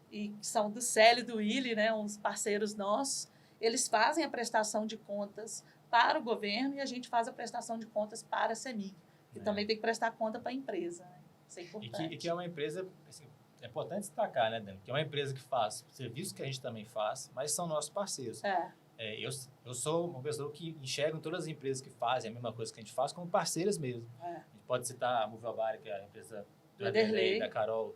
e que são do Célio e do Willi, né, uns parceiros nossos. Eles fazem a prestação de contas para o governo e a gente faz a prestação de contas para a CEMIG, que também tem que prestar conta para a empresa. Né? Isso é importante. E que é uma empresa, assim, é importante destacar, né, Dani? Que é uma empresa que faz serviços que a gente também faz, mas são nossos parceiros. Eu sou uma pessoa que enxerga todas as empresas que fazem a mesma coisa que a gente faz como parceiras mesmo. A gente pode citar a Movelbar, que é a empresa do Ederlei, da Carol,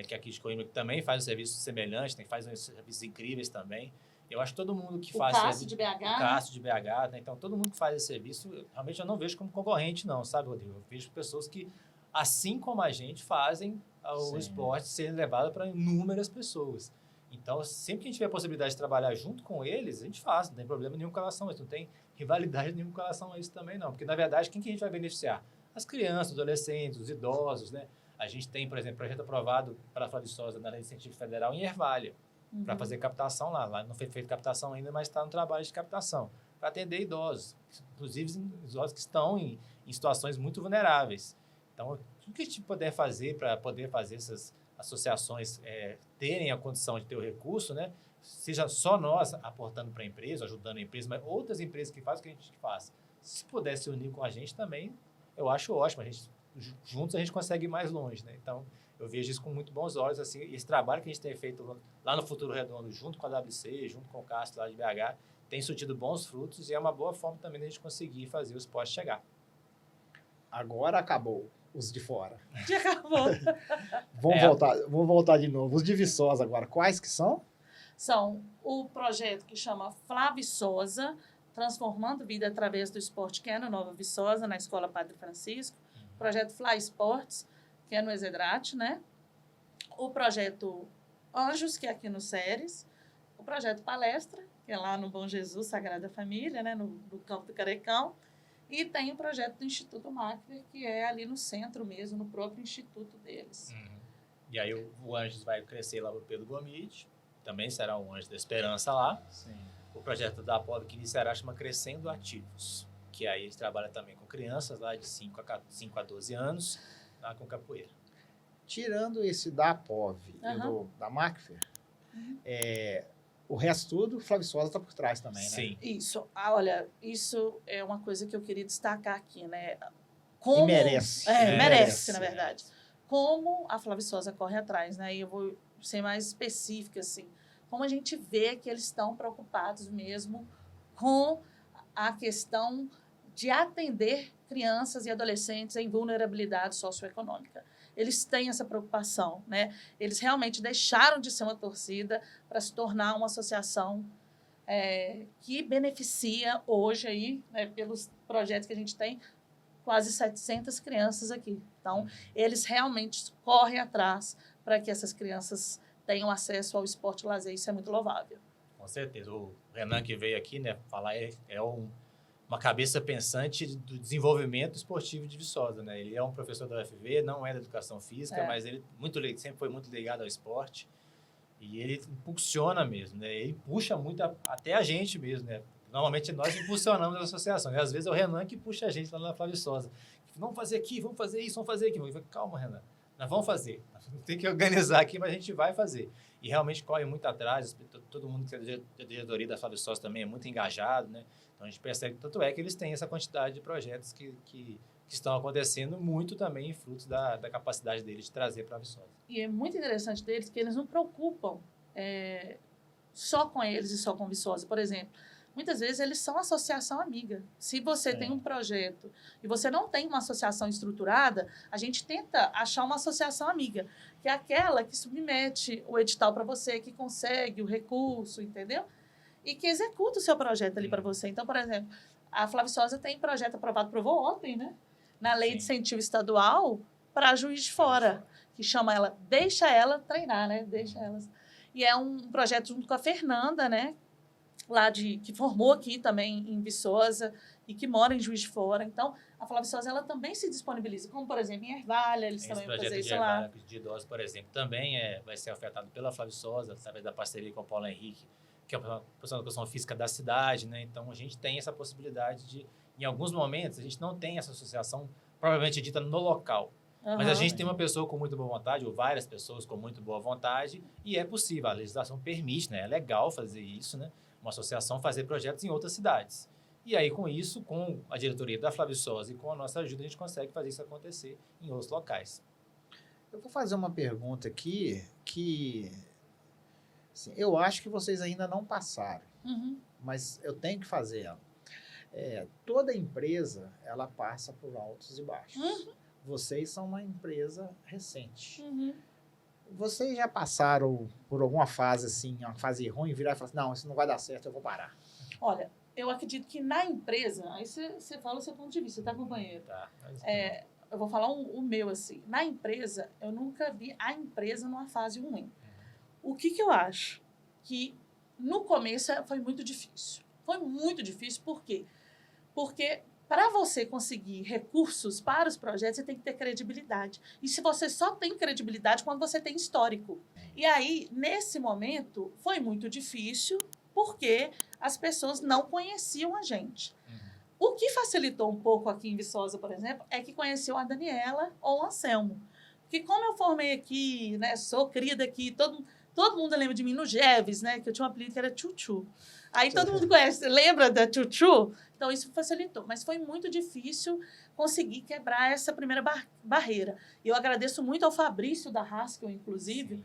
que aqui de Coimbra, que também faz um serviço semelhante, faz uns serviços incríveis também. Eu acho que todo mundo que faz... O Cássio de BH. O Cássio de BH, né? Então, todo mundo que faz esse serviço, realmente eu não vejo como concorrente, não, sabe, Rodrigo? Eu vejo pessoas que, assim como a gente, fazem o esporte ser levado para inúmeras pessoas. Então, sempre que a gente tiver a possibilidade de trabalhar junto com eles, a gente faz, não tem problema nenhum com relação a isso, não tem rivalidade nenhuma com relação a isso também, não. Porque, na verdade, quem que a gente vai beneficiar? As crianças, os adolescentes, os idosos, né? A gente tem, por exemplo, projeto aprovado para a Flávia Viçosa na Lei de Incentivo Federal em Ervália, para fazer captação lá. Lá não foi feita captação ainda, mas está no trabalho de captação, para atender idosos, inclusive idosos que estão em situações muito vulneráveis. Então, o que a gente puder fazer para poder fazer essas associações terem a condição de ter o recurso, né? Seja só nós aportando para a empresa, ajudando a empresa, mas outras empresas que fazem o que a gente faz. Se puder se unir com a gente também, eu acho ótimo. Juntos a gente consegue ir mais longe, né? Então, eu vejo isso com muito bons olhos, assim, e esse trabalho que a gente tem feito lá no Futuro Redondo, junto com a WC, junto com o Cássio lá de BH, tem surtido bons frutos e é uma boa forma também de a gente conseguir fazer o esporte chegar. Agora acabou os de fora. Já acabou. Vamos voltar de novo. Os de Viçosa agora, quais que são? São o projeto que chama Flávia Viçosa, Transformando Vida através do Esporte, que é no Nova Viçosa, na Escola Padre Francisco. O projeto Fly Sports, que é no Exedrate, né? O projeto Anjos, que é aqui no Ceres. O projeto Palestra, que é lá no Bom Jesus, Sagrada Família, né? No Campo do Carecão. E tem o projeto do Instituto Macri, que é ali no centro mesmo, no próprio instituto deles. E aí o Anjos vai crescer lá para o Pedro Gomide, também será um Anjo da Esperança lá. Sim. O projeto da Apolo que iniciará chama Crescendo Ativos, que aí eles trabalham também com crianças lá de 5 a 12 anos, lá com capoeira. Tirando esse da APOV e da Macfer, o resto tudo, Flávia Viçosa está por trás também, né? Sim. Isso. Olha, isso é uma coisa que eu queria destacar aqui, né? E merece. Merece, na verdade. Como a Flávia Viçosa corre atrás, né? E eu vou ser mais específica, assim. Como a gente vê que eles estão preocupados mesmo com a questão de atender crianças e adolescentes em vulnerabilidade socioeconômica. Eles têm essa preocupação, né? Eles realmente deixaram de ser uma torcida para se tornar uma associação que beneficia hoje aí, né, pelos projetos que a gente tem, quase 700 crianças aqui. Então, eles realmente correm atrás para que essas crianças tenham acesso ao esporte e lazer. Isso é muito louvável. Com certeza. O Renan que veio aqui, né, falar uma cabeça pensante do desenvolvimento esportivo de Viçosa, né? Ele é um professor da UFV, não é da educação física, mas ele sempre foi muito ligado ao esporte e ele impulsiona mesmo, né? Ele puxa muito até a gente mesmo, né? Normalmente nós impulsionamos a associação, e às vezes é o Renan que puxa a gente lá na Flávia Viçosa. Vamos fazer aqui, vamos fazer isso, vamos fazer aquilo. Calma, Renan, nós vamos fazer. Tem que organizar aqui, mas a gente vai fazer. E realmente corre muito atrás, todo mundo que é da diretoria da Flávia Viçosa também é muito engajado, né? Então a gente percebe, tanto é que eles têm essa quantidade de projetos que estão acontecendo muito também em frutos da capacidade deles de trazer para a Viçosa. E é muito interessante deles que eles não preocupam só com eles e só com Viçosa. Por exemplo, muitas vezes eles são associação amiga. Se você tem um projeto e você não tem uma associação estruturada, a gente tenta achar uma associação amiga, que é aquela que submete o edital para você, que consegue o recurso, entendeu? E que executa o seu projeto ali para você. Então, por exemplo, a Flávia Viçosa tem projeto aprovado, aprovou ontem, né? Na Lei de Incentivo Estadual para Juiz de Fora, que chama ela Deixa Ela Treinar, né? Deixa elas. E é um projeto junto com a Fernanda, né? Que formou aqui também em Viçosa e que mora em Juiz de Fora. Então, a Flávia Viçosa, ela também se disponibiliza, como, por exemplo, em Ervália, eles também vão fazer isso lá. De idosos, por exemplo, também vai ser ofertado pela Flávia Viçosa, através da parceria com o Paulo Henrique, que é uma profissional de educação física da cidade, né? Então, a gente tem essa possibilidade de, em alguns momentos, a gente não tem essa associação provavelmente dita no local, mas a gente tem uma pessoa com muito boa vontade, ou várias pessoas com muito boa vontade, e é possível, a legislação permite, né? É legal fazer isso, né? Uma associação fazer projetos em outras cidades. E aí, com isso, com a diretoria da Flávia Viçosa e com a nossa ajuda, a gente consegue fazer isso acontecer em outros locais. Eu vou fazer uma pergunta aqui que assim, eu acho que vocês ainda não passaram, mas eu tenho que fazer ela. Toda empresa, ela passa por altos e baixos. Vocês são uma empresa recente. Vocês já passaram por alguma fase assim, uma fase ruim, virar e falar assim, não, isso não vai dar certo, eu vou parar. Olha, eu acredito que na empresa, aí você fala o seu ponto de vista, tá, companheiro? Tá, mas Eu vou falar o meu, assim. Na empresa, eu nunca vi a empresa numa fase ruim. O que eu acho? Que no começo foi muito difícil. Foi muito difícil, por quê? Porque para você conseguir recursos para os projetos, você tem que ter credibilidade. E se você só tem credibilidade quando você tem histórico. E aí, nesse momento, foi muito difícil, porque as pessoas não conheciam a gente. O que facilitou um pouco aqui em Viçosa, por exemplo, é que conheceu a Daniela ou o Anselmo. Porque como eu formei aqui, né, sou cria daqui, todo mundo lembra de mim no Jeves, né, que eu tinha um apelido que era Chuchu. Aí todo mundo conhece, lembra da Chuchu? Então isso facilitou, mas foi muito difícil conseguir quebrar essa primeira barreira. E eu agradeço muito ao Fabrício da Haskell, inclusive,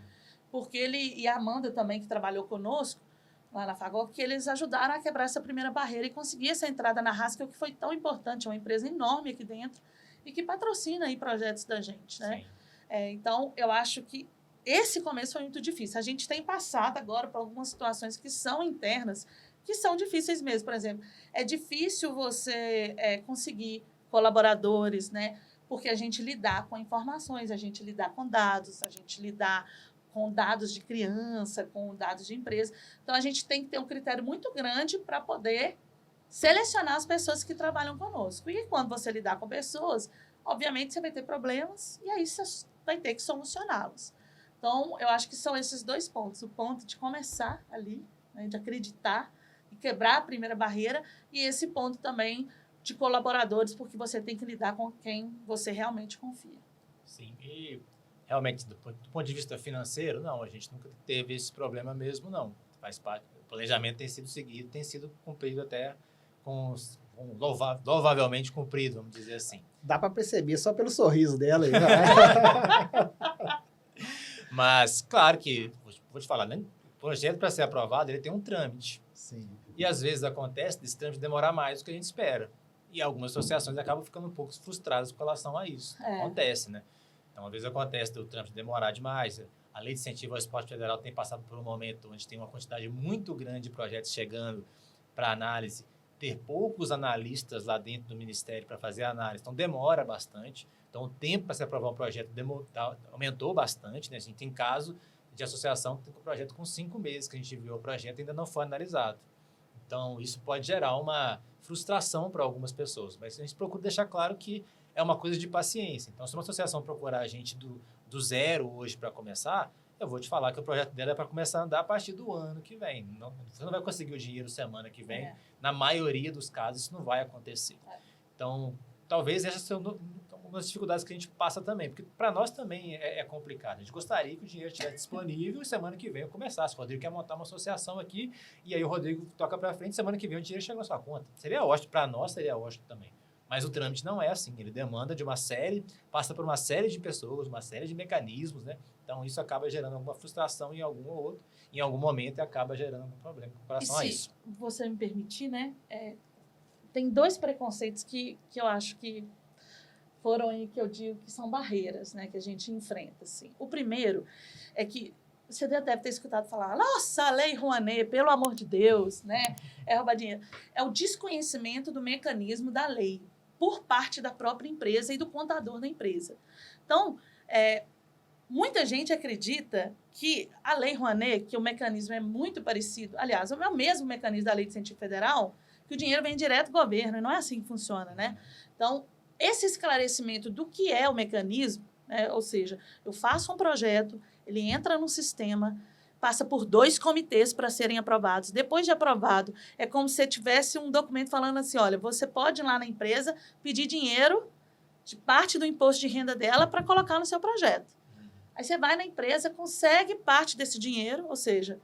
porque ele e a Amanda também, que trabalhou conosco, lá na Fagor, que eles ajudaram a quebrar essa primeira barreira e conseguir essa entrada na Haskell, que foi tão importante, é uma empresa enorme aqui dentro e que patrocina aí projetos da gente, né? Então, eu acho que esse começo foi muito difícil. A gente tem passado agora por algumas situações que são internas, que são difíceis mesmo. Por exemplo, é difícil você conseguir colaboradores, né? Porque a gente lidar com informações, a gente lidar com dados, a gente lidar com dados de criança, com dados de empresa. Então, a gente tem que ter um critério muito grande para poder selecionar as pessoas que trabalham conosco. E quando você lidar com pessoas, obviamente, você vai ter problemas e aí você vai ter que solucioná-los. Então, eu acho que são esses dois pontos. O ponto de começar ali, né, de acreditar e quebrar a primeira barreira, e esse ponto também de colaboradores, porque você tem que lidar com quem você realmente confia. Sim, e realmente, do ponto de vista financeiro, não, a gente nunca teve esse problema mesmo, não. Faz parte, o planejamento tem sido seguido, tem sido cumprido até louvavelmente cumprido, vamos dizer assim. Dá para perceber só pelo sorriso dela aí. Mas, claro que, vou te falar, né? O projeto para ser aprovado, ele tem um trâmite. Sim. E às vezes acontece desse trâmite demorar mais do que a gente espera. E algumas associações acabam ficando um pouco frustradas com relação a isso. Acontece, né? Então, às vezes acontece do trâmite demorar demais. A Lei de Incentivo ao Esporte Federal tem passado por um momento onde tem uma quantidade muito grande de projetos chegando para análise, ter poucos analistas lá dentro do Ministério para fazer a análise. Então, demora bastante. Então, o tempo para se aprovar um projeto aumentou bastante, né? A gente tem caso de associação que tem um projeto com 5 meses que a gente viu o projeto e ainda não foi analisado. Então, isso pode gerar uma frustração para algumas pessoas. Mas a gente procura deixar claro que é uma coisa de paciência. Então, se uma associação procurar a gente do zero hoje para começar, eu vou te falar que o projeto dela é para começar a andar a partir do ano que vem. Você não vai conseguir o dinheiro semana que vem. Na maioria dos casos, isso não vai acontecer. Então, talvez essas sejam algumas dificuldades que a gente passa também, porque para nós também é complicado. A gente gostaria que o dinheiro estivesse disponível e semana que vem eu começasse. O Rodrigo quer montar uma associação aqui e aí o Rodrigo toca para frente, semana que vem o dinheiro chega na sua conta. Seria ótimo, para nós seria ótimo também. Mas o trâmite não é assim, ele demanda de uma série, passa por uma série de pessoas, uma série de mecanismos, né? Então, isso acaba gerando alguma frustração em algum ou outro, em algum momento e acaba gerando algum problema com relação a isso. Se você me permitir, né? Tem 2 preconceitos que eu acho que foram aí que eu digo que são barreiras, né? Que a gente enfrenta, assim. O primeiro é que você deve ter escutado falar, nossa, a Lei Rouanet, pelo amor de Deus, né? É roubar dinheiro. É o desconhecimento do mecanismo da lei por parte da própria empresa e do contador da empresa. Então, muita gente acredita que a Lei Rouanet, que o mecanismo é muito parecido, aliás, é o mesmo mecanismo da Lei de Incentivo Federal, que o dinheiro vem direto do governo, e não é assim que funciona, né? Então, esse esclarecimento do que é o mecanismo, né? Ou seja, eu faço um projeto, ele entra no sistema, passa por 2 comitês para serem aprovados. Depois de aprovado, é como se tivesse um documento falando assim, olha, você pode ir lá na empresa pedir dinheiro de parte do imposto de renda dela para colocar no seu projeto. Aí você vai na empresa, consegue parte desse dinheiro, ou seja,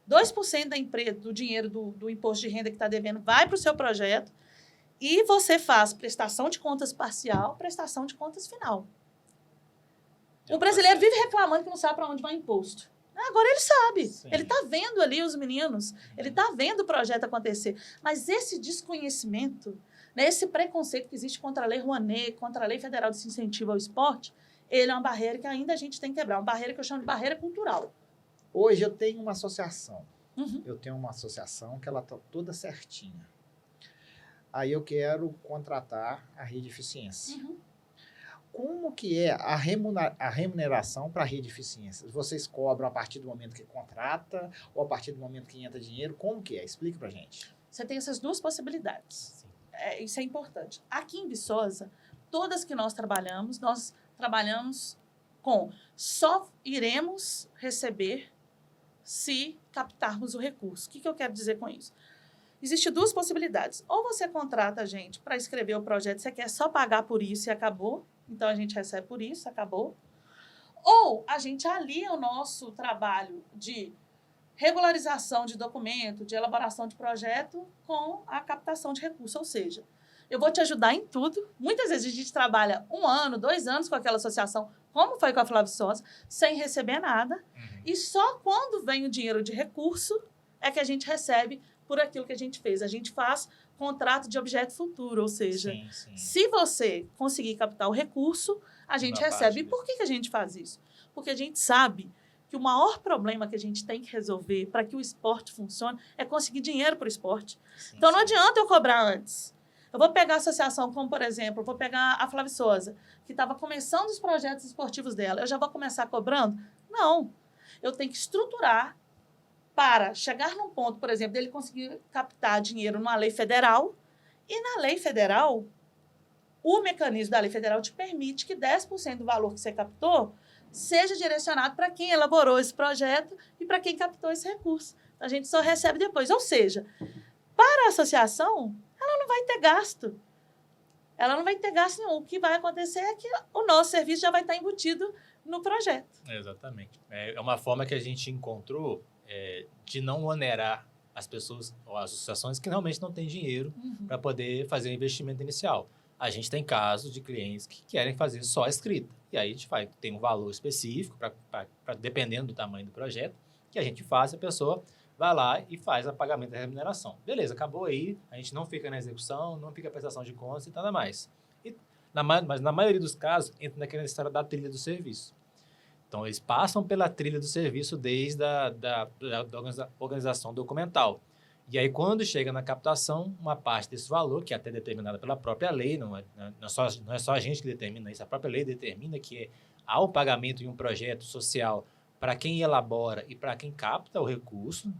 2% do dinheiro do imposto de renda que está devendo vai para o seu projeto e você faz prestação de contas parcial, prestação de contas final. O brasileiro vive reclamando que não sabe para onde vai o imposto. Agora ele sabe. Sim. Ele está vendo ali os meninos, ele está vendo o projeto acontecer. Mas esse desconhecimento, né, esse preconceito que existe contra a Lei Rouanet, contra a Lei Federal de Incentivo ao Esporte, ele é uma barreira que ainda a gente tem que quebrar, uma barreira que eu chamo de barreira cultural. Hoje eu tenho uma associação. Uhum. Eu tenho uma associação que ela está toda certinha. Aí eu quero contratar a Rede Eficiência. Uhum. Como que é a remuneração para a Rede Eficiência? Vocês cobram a partir do momento que contrata ou a partir do momento que entra dinheiro? Como que é? Explica para gente. Você tem essas duas possibilidades. Isso é importante. Aqui em Viçosa, todas que nós trabalhamos com só iremos receber se captarmos o recurso. O que eu quero dizer com isso? Existem duas possibilidades. Ou você contrata a gente para escrever o projeto, você quer só pagar por isso e acabou. Então, a gente recebe por isso, acabou. Ou a gente alia o nosso trabalho de regularização de documento, de elaboração de projeto com a captação de recursos. Ou seja, eu vou te ajudar em tudo. Muitas vezes a gente trabalha 1 ano, 2 anos com aquela associação, como foi com a Flávia Viçosa, sem receber nada. Uhum. E só quando vem o dinheiro de recurso é que a gente recebe por aquilo que a gente fez. A gente faz contrato de objeto futuro, ou seja, Sim. se você conseguir captar o recurso, a gente recebe. E por que a gente faz isso? Porque a gente sabe que o maior problema que a gente tem que resolver para que o esporte funcione é conseguir dinheiro para o esporte. Então, não adianta eu cobrar antes. Eu vou pegar a associação, como, por exemplo, eu vou pegar a Flávia Viçosa, que estava começando os projetos esportivos dela. Eu já vou começar cobrando? Não. Eu tenho que estruturar para chegar num ponto, por exemplo, dele conseguir captar dinheiro numa lei federal. E na lei federal, o mecanismo da lei federal te permite que 10% do valor que você captou seja direcionado para quem elaborou esse projeto e para quem captou esse recurso. A gente só recebe depois. Ou seja, para a associação, ela não vai ter gasto. Ela não vai ter gasto nenhum. O que vai acontecer é que o nosso serviço já vai estar embutido no projeto. Exatamente. É uma forma que a gente encontrou de não onerar as pessoas ou as associações que realmente não têm dinheiro para poder fazer o investimento inicial. A gente tem casos de clientes que querem fazer só a escrita. E aí a gente tem um valor específico, dependendo do tamanho do projeto, que a gente faz, a pessoa vai lá e faz o pagamento da remuneração. Beleza, acabou aí, a gente não fica na execução, não fica a prestação de contas e nada mais. Mas na maioria dos casos, entra naquela história da trilha do serviço. Então, eles passam pela trilha do serviço desde a organização documental. E aí, quando chega na captação, uma parte desse valor, que é até determinada pela própria lei, não é só a gente que determina isso, a própria lei determina que há o pagamento em um projeto social para quem elabora e para quem capta o recurso,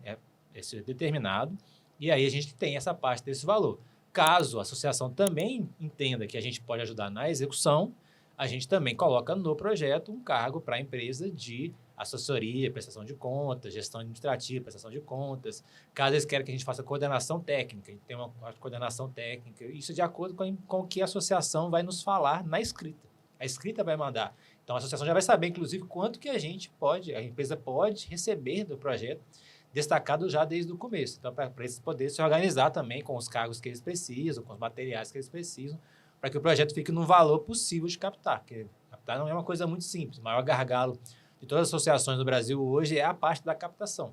esse é determinado, e aí a gente tem essa parte desse valor. Caso a associação também entenda que a gente pode ajudar na execução, a gente também coloca no projeto um cargo para a empresa de assessoria, prestação de contas, gestão administrativa, prestação de contas. Caso eles querem que a gente faça coordenação técnica, a gente tem uma coordenação técnica, isso de acordo com o que a associação vai nos falar na escrita. A escrita vai mandar. Então, a associação já vai saber, inclusive, quanto que a empresa pode receber do projeto, destacado já desde o começo. Então, para eles poderem se organizar também com os cargos que eles precisam, com os materiais que eles precisam, para que o projeto fique no valor possível de captar. Porque captar não é uma coisa muito simples. O maior gargalo de todas as associações do Brasil hoje é a parte da captação.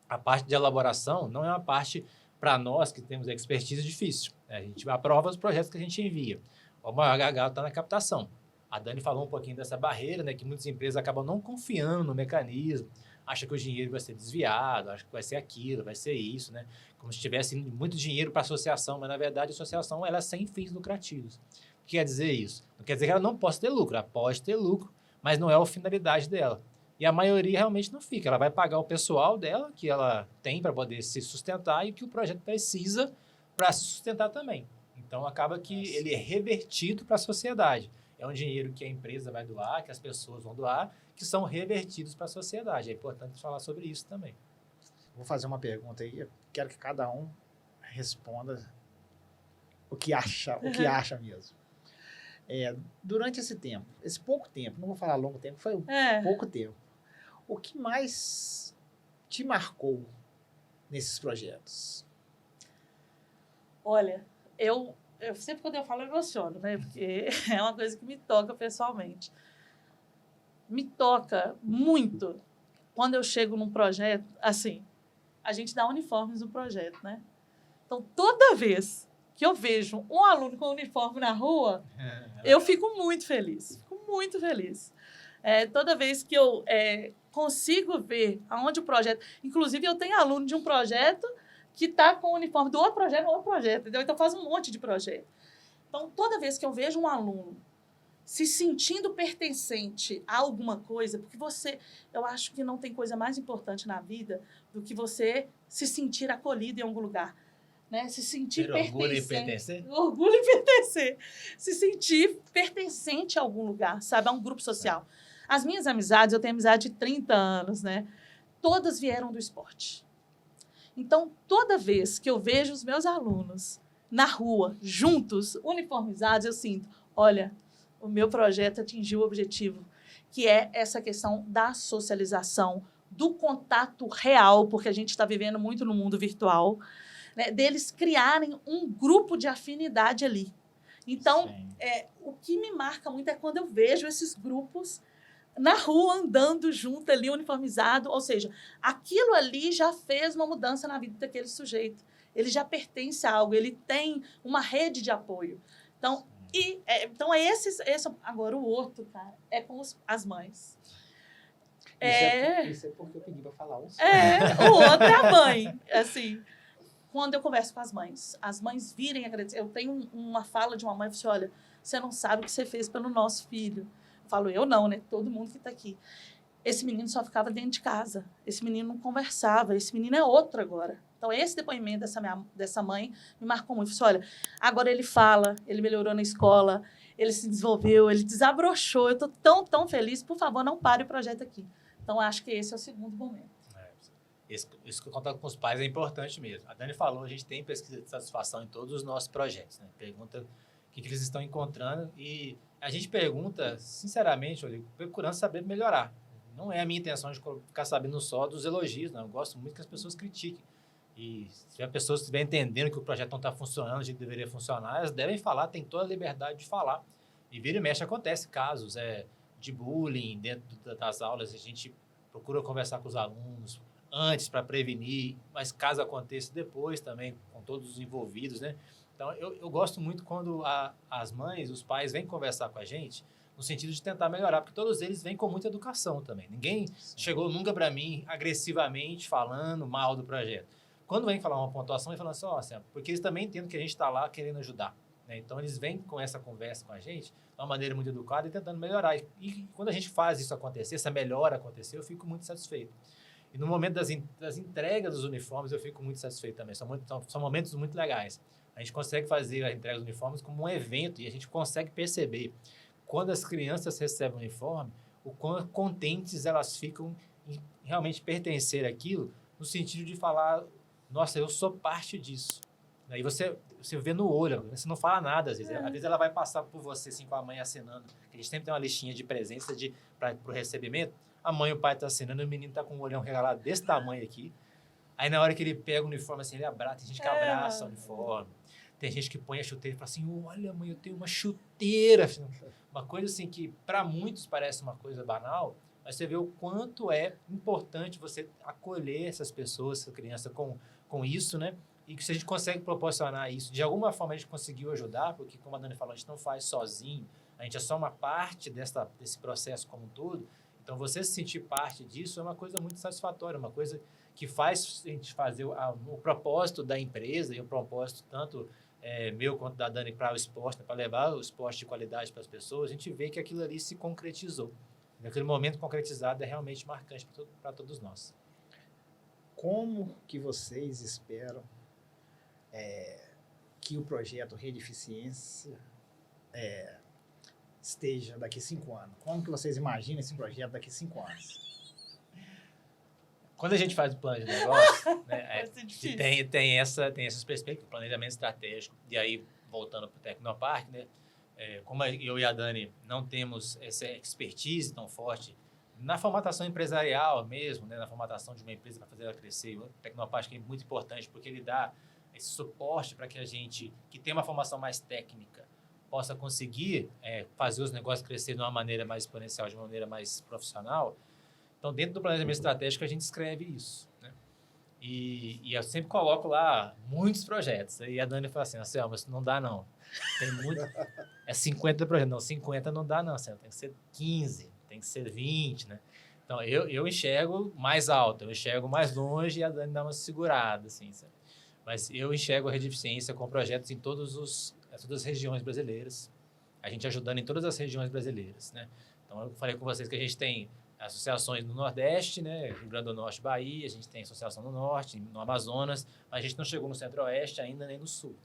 A parte de elaboração não é uma parte, para nós que temos expertise, difícil. A gente aprova os projetos que a gente envia. O maior gargalo está na captação. A Dani falou um pouquinho dessa barreira, né, que muitas empresas acabam não confiando no mecanismo, acham que o dinheiro vai ser desviado, acham que vai ser aquilo, vai ser isso, né? Como se tivesse muito dinheiro para a associação, mas, na verdade, a associação ela é sem fins lucrativos. O que quer dizer isso? Não quer dizer que ela não possa ter lucro, ela pode ter lucro, mas não é a finalidade dela. E a maioria realmente não fica. Ela vai pagar o pessoal dela, que ela tem para poder se sustentar e o que o projeto precisa para se sustentar também. Então, acaba que ele é revertido para a sociedade. É um dinheiro que a empresa vai doar, que as pessoas vão doar, que são revertidos para a sociedade. É importante falar sobre isso também. Vou fazer uma pergunta aí. Eu quero que cada um responda o que acha mesmo. Durante esse tempo, esse pouco tempo, não vou falar longo tempo, foi pouco tempo. O que mais te marcou nesses projetos? Olha, eu sempre quando eu falo eu emociono, né? Porque é uma coisa que me toca pessoalmente. Me toca muito quando eu chego num projeto, assim, a gente dá uniformes no projeto, né? Então, toda vez que eu vejo um aluno com uniforme na rua, eu fico muito feliz. Fico muito feliz. Toda vez que eu consigo ver aonde o projeto... Inclusive, eu tenho aluno de um projeto que está com o uniforme do outro projeto, entendeu? Então, faz um monte de projeto. Então, toda vez que eu vejo um aluno se sentindo pertencente a alguma coisa, porque eu acho que não tem coisa mais importante na vida do que você se sentir acolhido em algum lugar, né? Se sentir pertencente. Orgulho em pertencer? Orgulho em pertencer. Se sentir pertencente a algum lugar, sabe? A um grupo social. As minhas amizades, eu tenho amizade de 30 anos, né? Todas vieram do esporte. Então, toda vez que eu vejo os meus alunos na rua, juntos, uniformizados, eu sinto, olha, o meu projeto atingiu o objetivo, que é essa questão da socialização, do contato real, porque a gente está vivendo muito no mundo virtual, né, deles criarem um grupo de afinidade ali. Então, o que me marca muito é quando eu vejo esses grupos na rua, andando junto ali, uniformizado, ou seja, aquilo ali já fez uma mudança na vida daquele sujeito. Ele já pertence a algo, ele tem uma rede de apoio. Então, esse. Agora, o outro, cara, é com as mães. Isso é porque eu pedi para falar um só. O outro é a mãe. Assim, quando eu converso com as mães virem agradecer. Eu tenho uma fala de uma mãe que disse, olha, você não sabe o que você fez pelo nosso filho. Eu falo, eu não, né? Todo mundo que está aqui. Esse menino só ficava dentro de casa. Esse menino não conversava. Esse menino é outro agora. Então, esse depoimento dessa mãe me marcou muito. Eu disse, olha, agora ele fala, ele melhorou na escola, ele se desenvolveu, ele desabrochou. Eu estou tão, tão feliz. Por favor, não pare o projeto aqui. Então, acho que esse é o segundo momento. Esse contato com os pais é importante mesmo. A Dani falou, a gente tem pesquisa de satisfação em todos os nossos projetos, né? Pergunta o que eles estão encontrando e a gente pergunta, sinceramente, olha, procurando saber melhorar. Não é a minha intenção de ficar sabendo só dos elogios, não. Eu gosto muito que as pessoas critiquem. E se a pessoa estiver entendendo que o projeto não está funcionando do jeito que deveria funcionar, elas devem falar, tem toda a liberdade de falar. E vira e mexe, acontece casos de bullying dentro das aulas, a gente procura conversar com os alunos antes para prevenir, mas caso aconteça depois também, com todos os envolvidos, né? Então, eu gosto muito quando as mães, os pais vêm conversar com a gente, no sentido de tentar melhorar, porque todos eles vêm com muita educação também. Ninguém chegou nunca para mim agressivamente falando mal do projeto. Quando vem falar uma pontuação, vem falando assim, porque eles também entendem que a gente está lá querendo ajudar, né? Então, eles vêm com essa conversa com a gente de uma maneira muito educada e tentando melhorar. E quando a gente faz isso acontecer, essa melhora acontecer, eu fico muito satisfeito. E no momento das entregas dos uniformes, eu fico muito satisfeito também. São momentos muito legais. A gente consegue fazer a entrega dos uniformes como um evento e a gente consegue perceber quando as crianças recebem o uniforme, o quão contentes elas ficam em realmente pertencer àquilo, no sentido de falar, nossa, eu sou parte disso. Aí você vê no olho, você não fala nada às vezes. Às vezes ela vai passar por você assim, com a mãe assinando. A gente sempre tem uma listinha de presença para o recebimento. A mãe e o pai estão assinando, o menino está com um olhão regalado desse tamanho aqui. Aí na hora que ele pega o uniforme, assim, ele abraça. Tem gente que abraça o uniforme. Tem gente que põe a chuteira e fala assim, olha, mãe, eu tenho uma chuteira. Uma coisa assim que para muitos parece uma coisa banal, mas você vê o quanto é importante você acolher essas pessoas, essa criança com isso, né? E que se a gente consegue proporcionar isso, de alguma forma a gente conseguiu ajudar, porque como a Dani falou, a gente não faz sozinho, a gente é só uma parte desse processo como um todo. Então, você se sentir parte disso é uma coisa muito satisfatória, uma coisa que faz a gente fazer o propósito da empresa e o propósito tanto meu quanto da Dani para o esporte, né, para levar o esporte de qualidade para as pessoas, a gente vê que aquilo ali se concretizou. Naquele momento concretizado é realmente marcante para todos nós. Como que vocês esperam que o projeto Rede Eficiência esteja daqui a 5 anos? Como que vocês imaginam esse projeto daqui a 5 anos? Quando a gente faz o plano de negócio, né, tem essas perspectivas, planejamento estratégico, e aí, voltando para o Tecnopark, né, como eu e a Dani não temos essa expertise tão forte na formatação empresarial mesmo, né, na formatação de uma empresa para fazer ela crescer, o Tecnopark é muito importante porque ele dá esse suporte para que a gente, que tem uma formação mais técnica, possa conseguir fazer os negócios crescer de uma maneira mais exponencial, de uma maneira mais profissional. Então, dentro do planejamento estratégico, a gente escreve isso, né? E eu sempre coloco lá muitos projetos. E a Dani fala assim, Anselmo, isso não dá não. Tem muito... É 50 projetos. Não, 50 não dá não, Anselmo. Tem que ser 15, tem que ser 20, né? Então, eu enxergo mais alto, eu enxergo mais longe e a Dani dá uma segurada, assim, sabe? Mas eu enxergo a Rede Eficiência com projetos em todas as regiões brasileiras. A gente ajudando em todas as regiões brasileiras, né? Então, eu falei com vocês que a gente tem associações no Nordeste, né? Rio Grande do Norte, Bahia, a gente tem associação no Norte, no Amazonas, mas a gente não chegou no Centro-Oeste ainda, nem no Sul.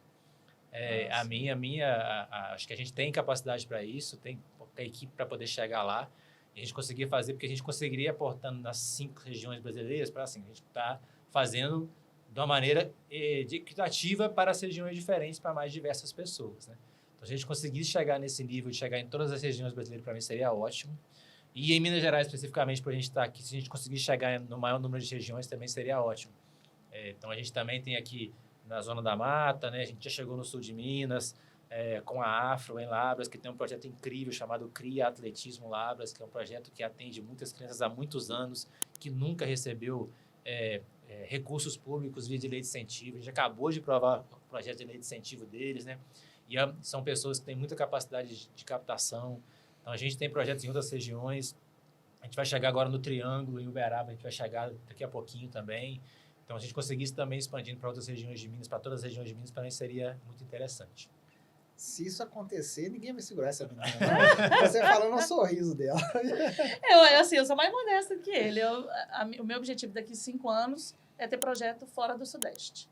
Acho que a gente tem capacidade para isso, tem a equipe para poder chegar lá. E a gente conseguia fazer, porque a gente conseguiria aportando nas 5 regiões brasileiras, para assim, a gente está fazendo de uma maneira equitativa para as regiões diferentes, para mais diversas pessoas, né? Então, se a gente conseguisse chegar nesse nível, de chegar em todas as regiões brasileiras, para mim seria ótimo. E em Minas Gerais, especificamente, para a gente estar aqui, se a gente conseguir chegar no maior número de regiões, também seria ótimo. Então, a gente também tem aqui na Zona da Mata, né? A gente já chegou no sul de Minas, com a Afro em Labras, que tem um projeto incrível chamado CRIA Atletismo Labras, que é um projeto que atende muitas crianças há muitos anos, que nunca recebeu recursos públicos via de lei de incentivo. A gente acabou de provar o projeto de lei de incentivo deles, né? E são pessoas que têm muita capacidade de captação. Então, a gente tem projetos em outras regiões. A gente vai chegar agora no Triângulo, em Uberaba, a gente vai chegar daqui a pouquinho também. Então, a gente conseguisse também expandindo para outras regiões de Minas, para todas as regiões de Minas, para mim seria muito interessante. Se isso acontecer, ninguém vai segurar essa menina, não. Você falando no sorriso dela. Eu sou mais modesta que ele. O meu objetivo daqui a 5 anos é ter projeto fora do Sudeste.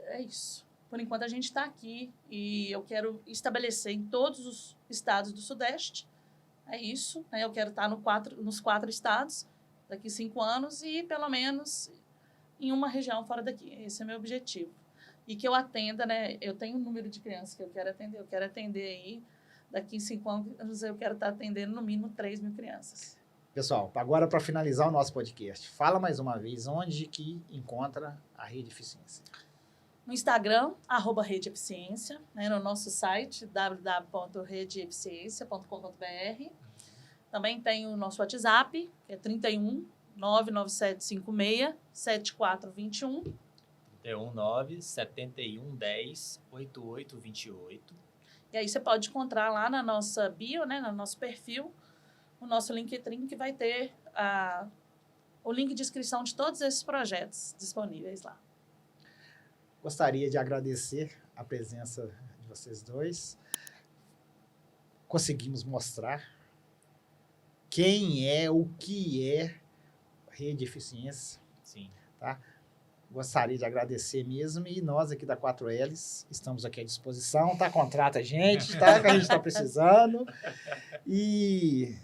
É isso. Por enquanto, a gente está aqui e eu quero estabelecer em todos os estados do Sudeste. É isso. Né? Eu quero estar nos 4 estados daqui a 5 anos e, pelo menos, em uma região fora daqui. Esse é o meu objetivo. E que eu atenda, né? Eu tenho um número de crianças que eu quero atender. Eu quero atender aí, daqui a 5 anos, eu quero estar atendendo no mínimo 3 mil crianças. Pessoal, agora para finalizar o nosso podcast, fala mais uma vez onde que encontra a Rede Eficiência. No Instagram, @Rede Eficiência, né? No nosso site, www.redeeficiência.com.br. Também tem o nosso WhatsApp, que é 31 99756 7421. 319 7110 8828. E aí você pode encontrar lá na nossa bio, né, no nosso perfil, o nosso LinkedIn, que vai ter o link de inscrição de todos esses projetos disponíveis lá. Gostaria de agradecer a presença de vocês dois. Conseguimos mostrar quem é, o que é Rede Eficiência. Sim. Tá? Gostaria de agradecer mesmo, e nós aqui da 4Ls estamos aqui à disposição, tá? Contrata a gente, tá? Que a gente está precisando. E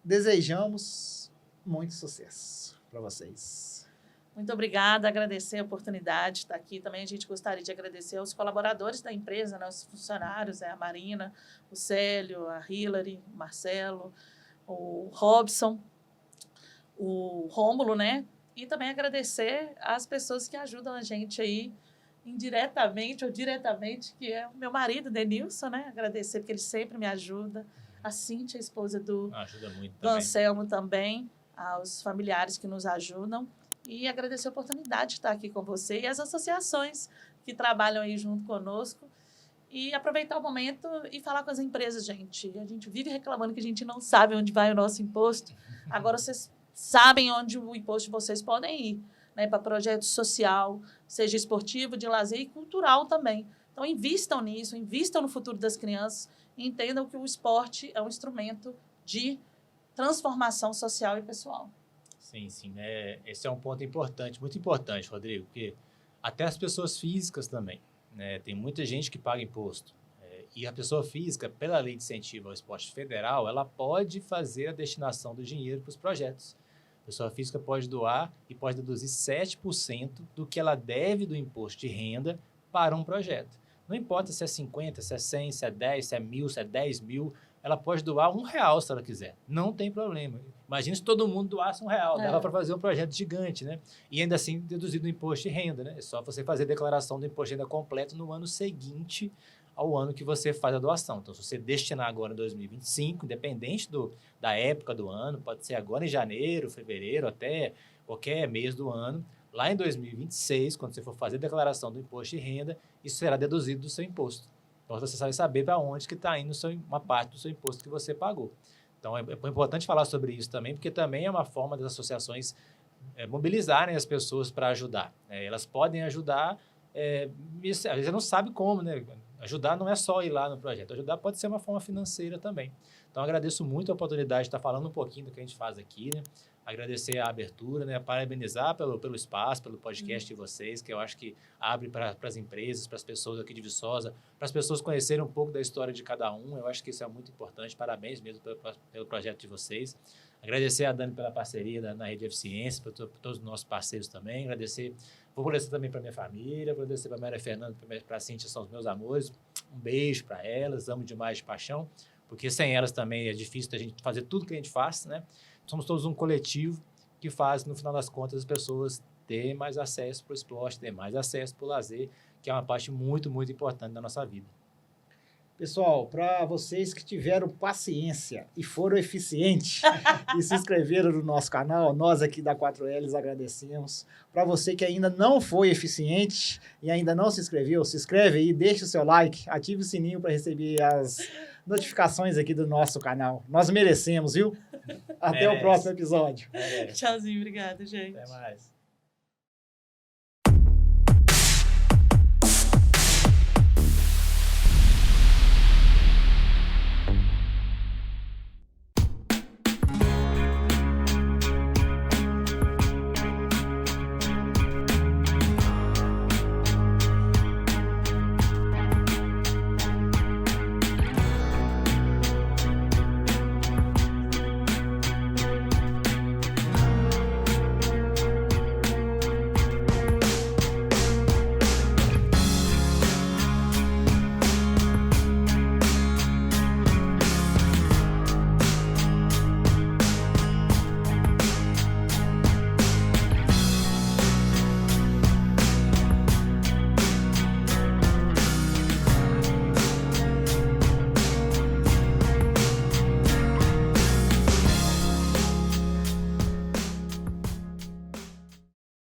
desejamos muito sucesso para vocês. Muito obrigada, agradecer a oportunidade de estar aqui. Também a gente gostaria de agradecer aos colaboradores da empresa, né, os funcionários, a Marina, o Célio, a Hilary, o Marcelo, o Robson, o Rômulo, né? E também agradecer às pessoas que ajudam a gente aí, indiretamente ou diretamente, que é o meu marido, Denilson, né? Agradecer, porque ele sempre me ajuda. A Cíntia, a esposa do Anselmo também, aos familiares que nos ajudam. E agradecer a oportunidade de estar aqui com você e as associações que trabalham aí junto conosco. E aproveitar o momento e falar com as empresas, gente. A gente vive reclamando que a gente não sabe onde vai o nosso imposto. Agora vocês sabem onde o imposto de vocês podem ir, né? Para projeto social, seja esportivo, de lazer e cultural também. Então, invistam nisso, invistam no futuro das crianças e entendam que o esporte é um instrumento de transformação social e pessoal. Sim, sim. Esse é um ponto importante, muito importante, Rodrigo, porque até as pessoas físicas também, né? Tem muita gente que paga imposto. E a pessoa física, pela lei de incentivo ao esporte federal, ela pode fazer a destinação do dinheiro para os projetos. A pessoa física pode doar e pode deduzir 7% do que ela deve do imposto de renda para um projeto. Não importa se é 50, se é 100, se é 10, se é 1.000, se é 10 mil, ela pode doar R$1 se ela quiser. Não tem problema. Imagina se todo mundo doasse R$1. Dava para fazer um projeto gigante, né? E ainda assim deduzir do imposto de renda, né? É só você fazer a declaração do imposto de renda completo no ano seguinte ao ano que você faz a doação. Então, se você destinar agora em 2025, independente da época do ano, pode ser agora em janeiro, fevereiro, até qualquer mês do ano, Lá em 2026, quando você for fazer a declaração do imposto de renda, isso será deduzido do seu imposto. Então, você vai saber para onde que está indo uma parte do seu imposto que você pagou. Então, é importante falar sobre isso também, porque também é uma forma das associações mobilizarem as pessoas para ajudar. Elas podem ajudar, às vezes não sabe como, né? Ajudar não é só ir lá no projeto, ajudar pode ser uma forma financeira também. Então, agradeço muito a oportunidade de estar falando um pouquinho do que a gente faz aqui, né? Agradecer a abertura, né? Parabenizar pelo espaço, pelo podcast de vocês, que eu acho que abre para as empresas, para as pessoas aqui de Viçosa, para as pessoas conhecerem um pouco da história de cada um. Eu acho que isso é muito importante. Parabéns mesmo pelo projeto de vocês. Agradecer a Dani pela parceria na Rede Eficiência, para todos os nossos parceiros também. Vou agradecer também para minha família, vou agradecer para a Maria Fernanda, para a Cíntia, são os meus amores. Um beijo para elas, amo demais de paixão, porque sem elas também é difícil a gente fazer tudo que a gente faz, né? Somos todos um coletivo que faz, no final das contas, as pessoas terem mais acesso para o esporte, terem mais acesso para o lazer, que é uma parte muito, muito importante da nossa vida. Pessoal, para vocês que tiveram paciência e foram eficientes e se inscreveram no nosso canal, nós aqui da 4Ls agradecemos. Para você que ainda não foi eficiente e ainda não se inscreveu, se inscreve aí, deixa o seu like, ative o sininho para receber as notificações aqui do nosso canal. Nós merecemos, viu? Até o próximo episódio. Tchauzinho, obrigada, gente. Até mais.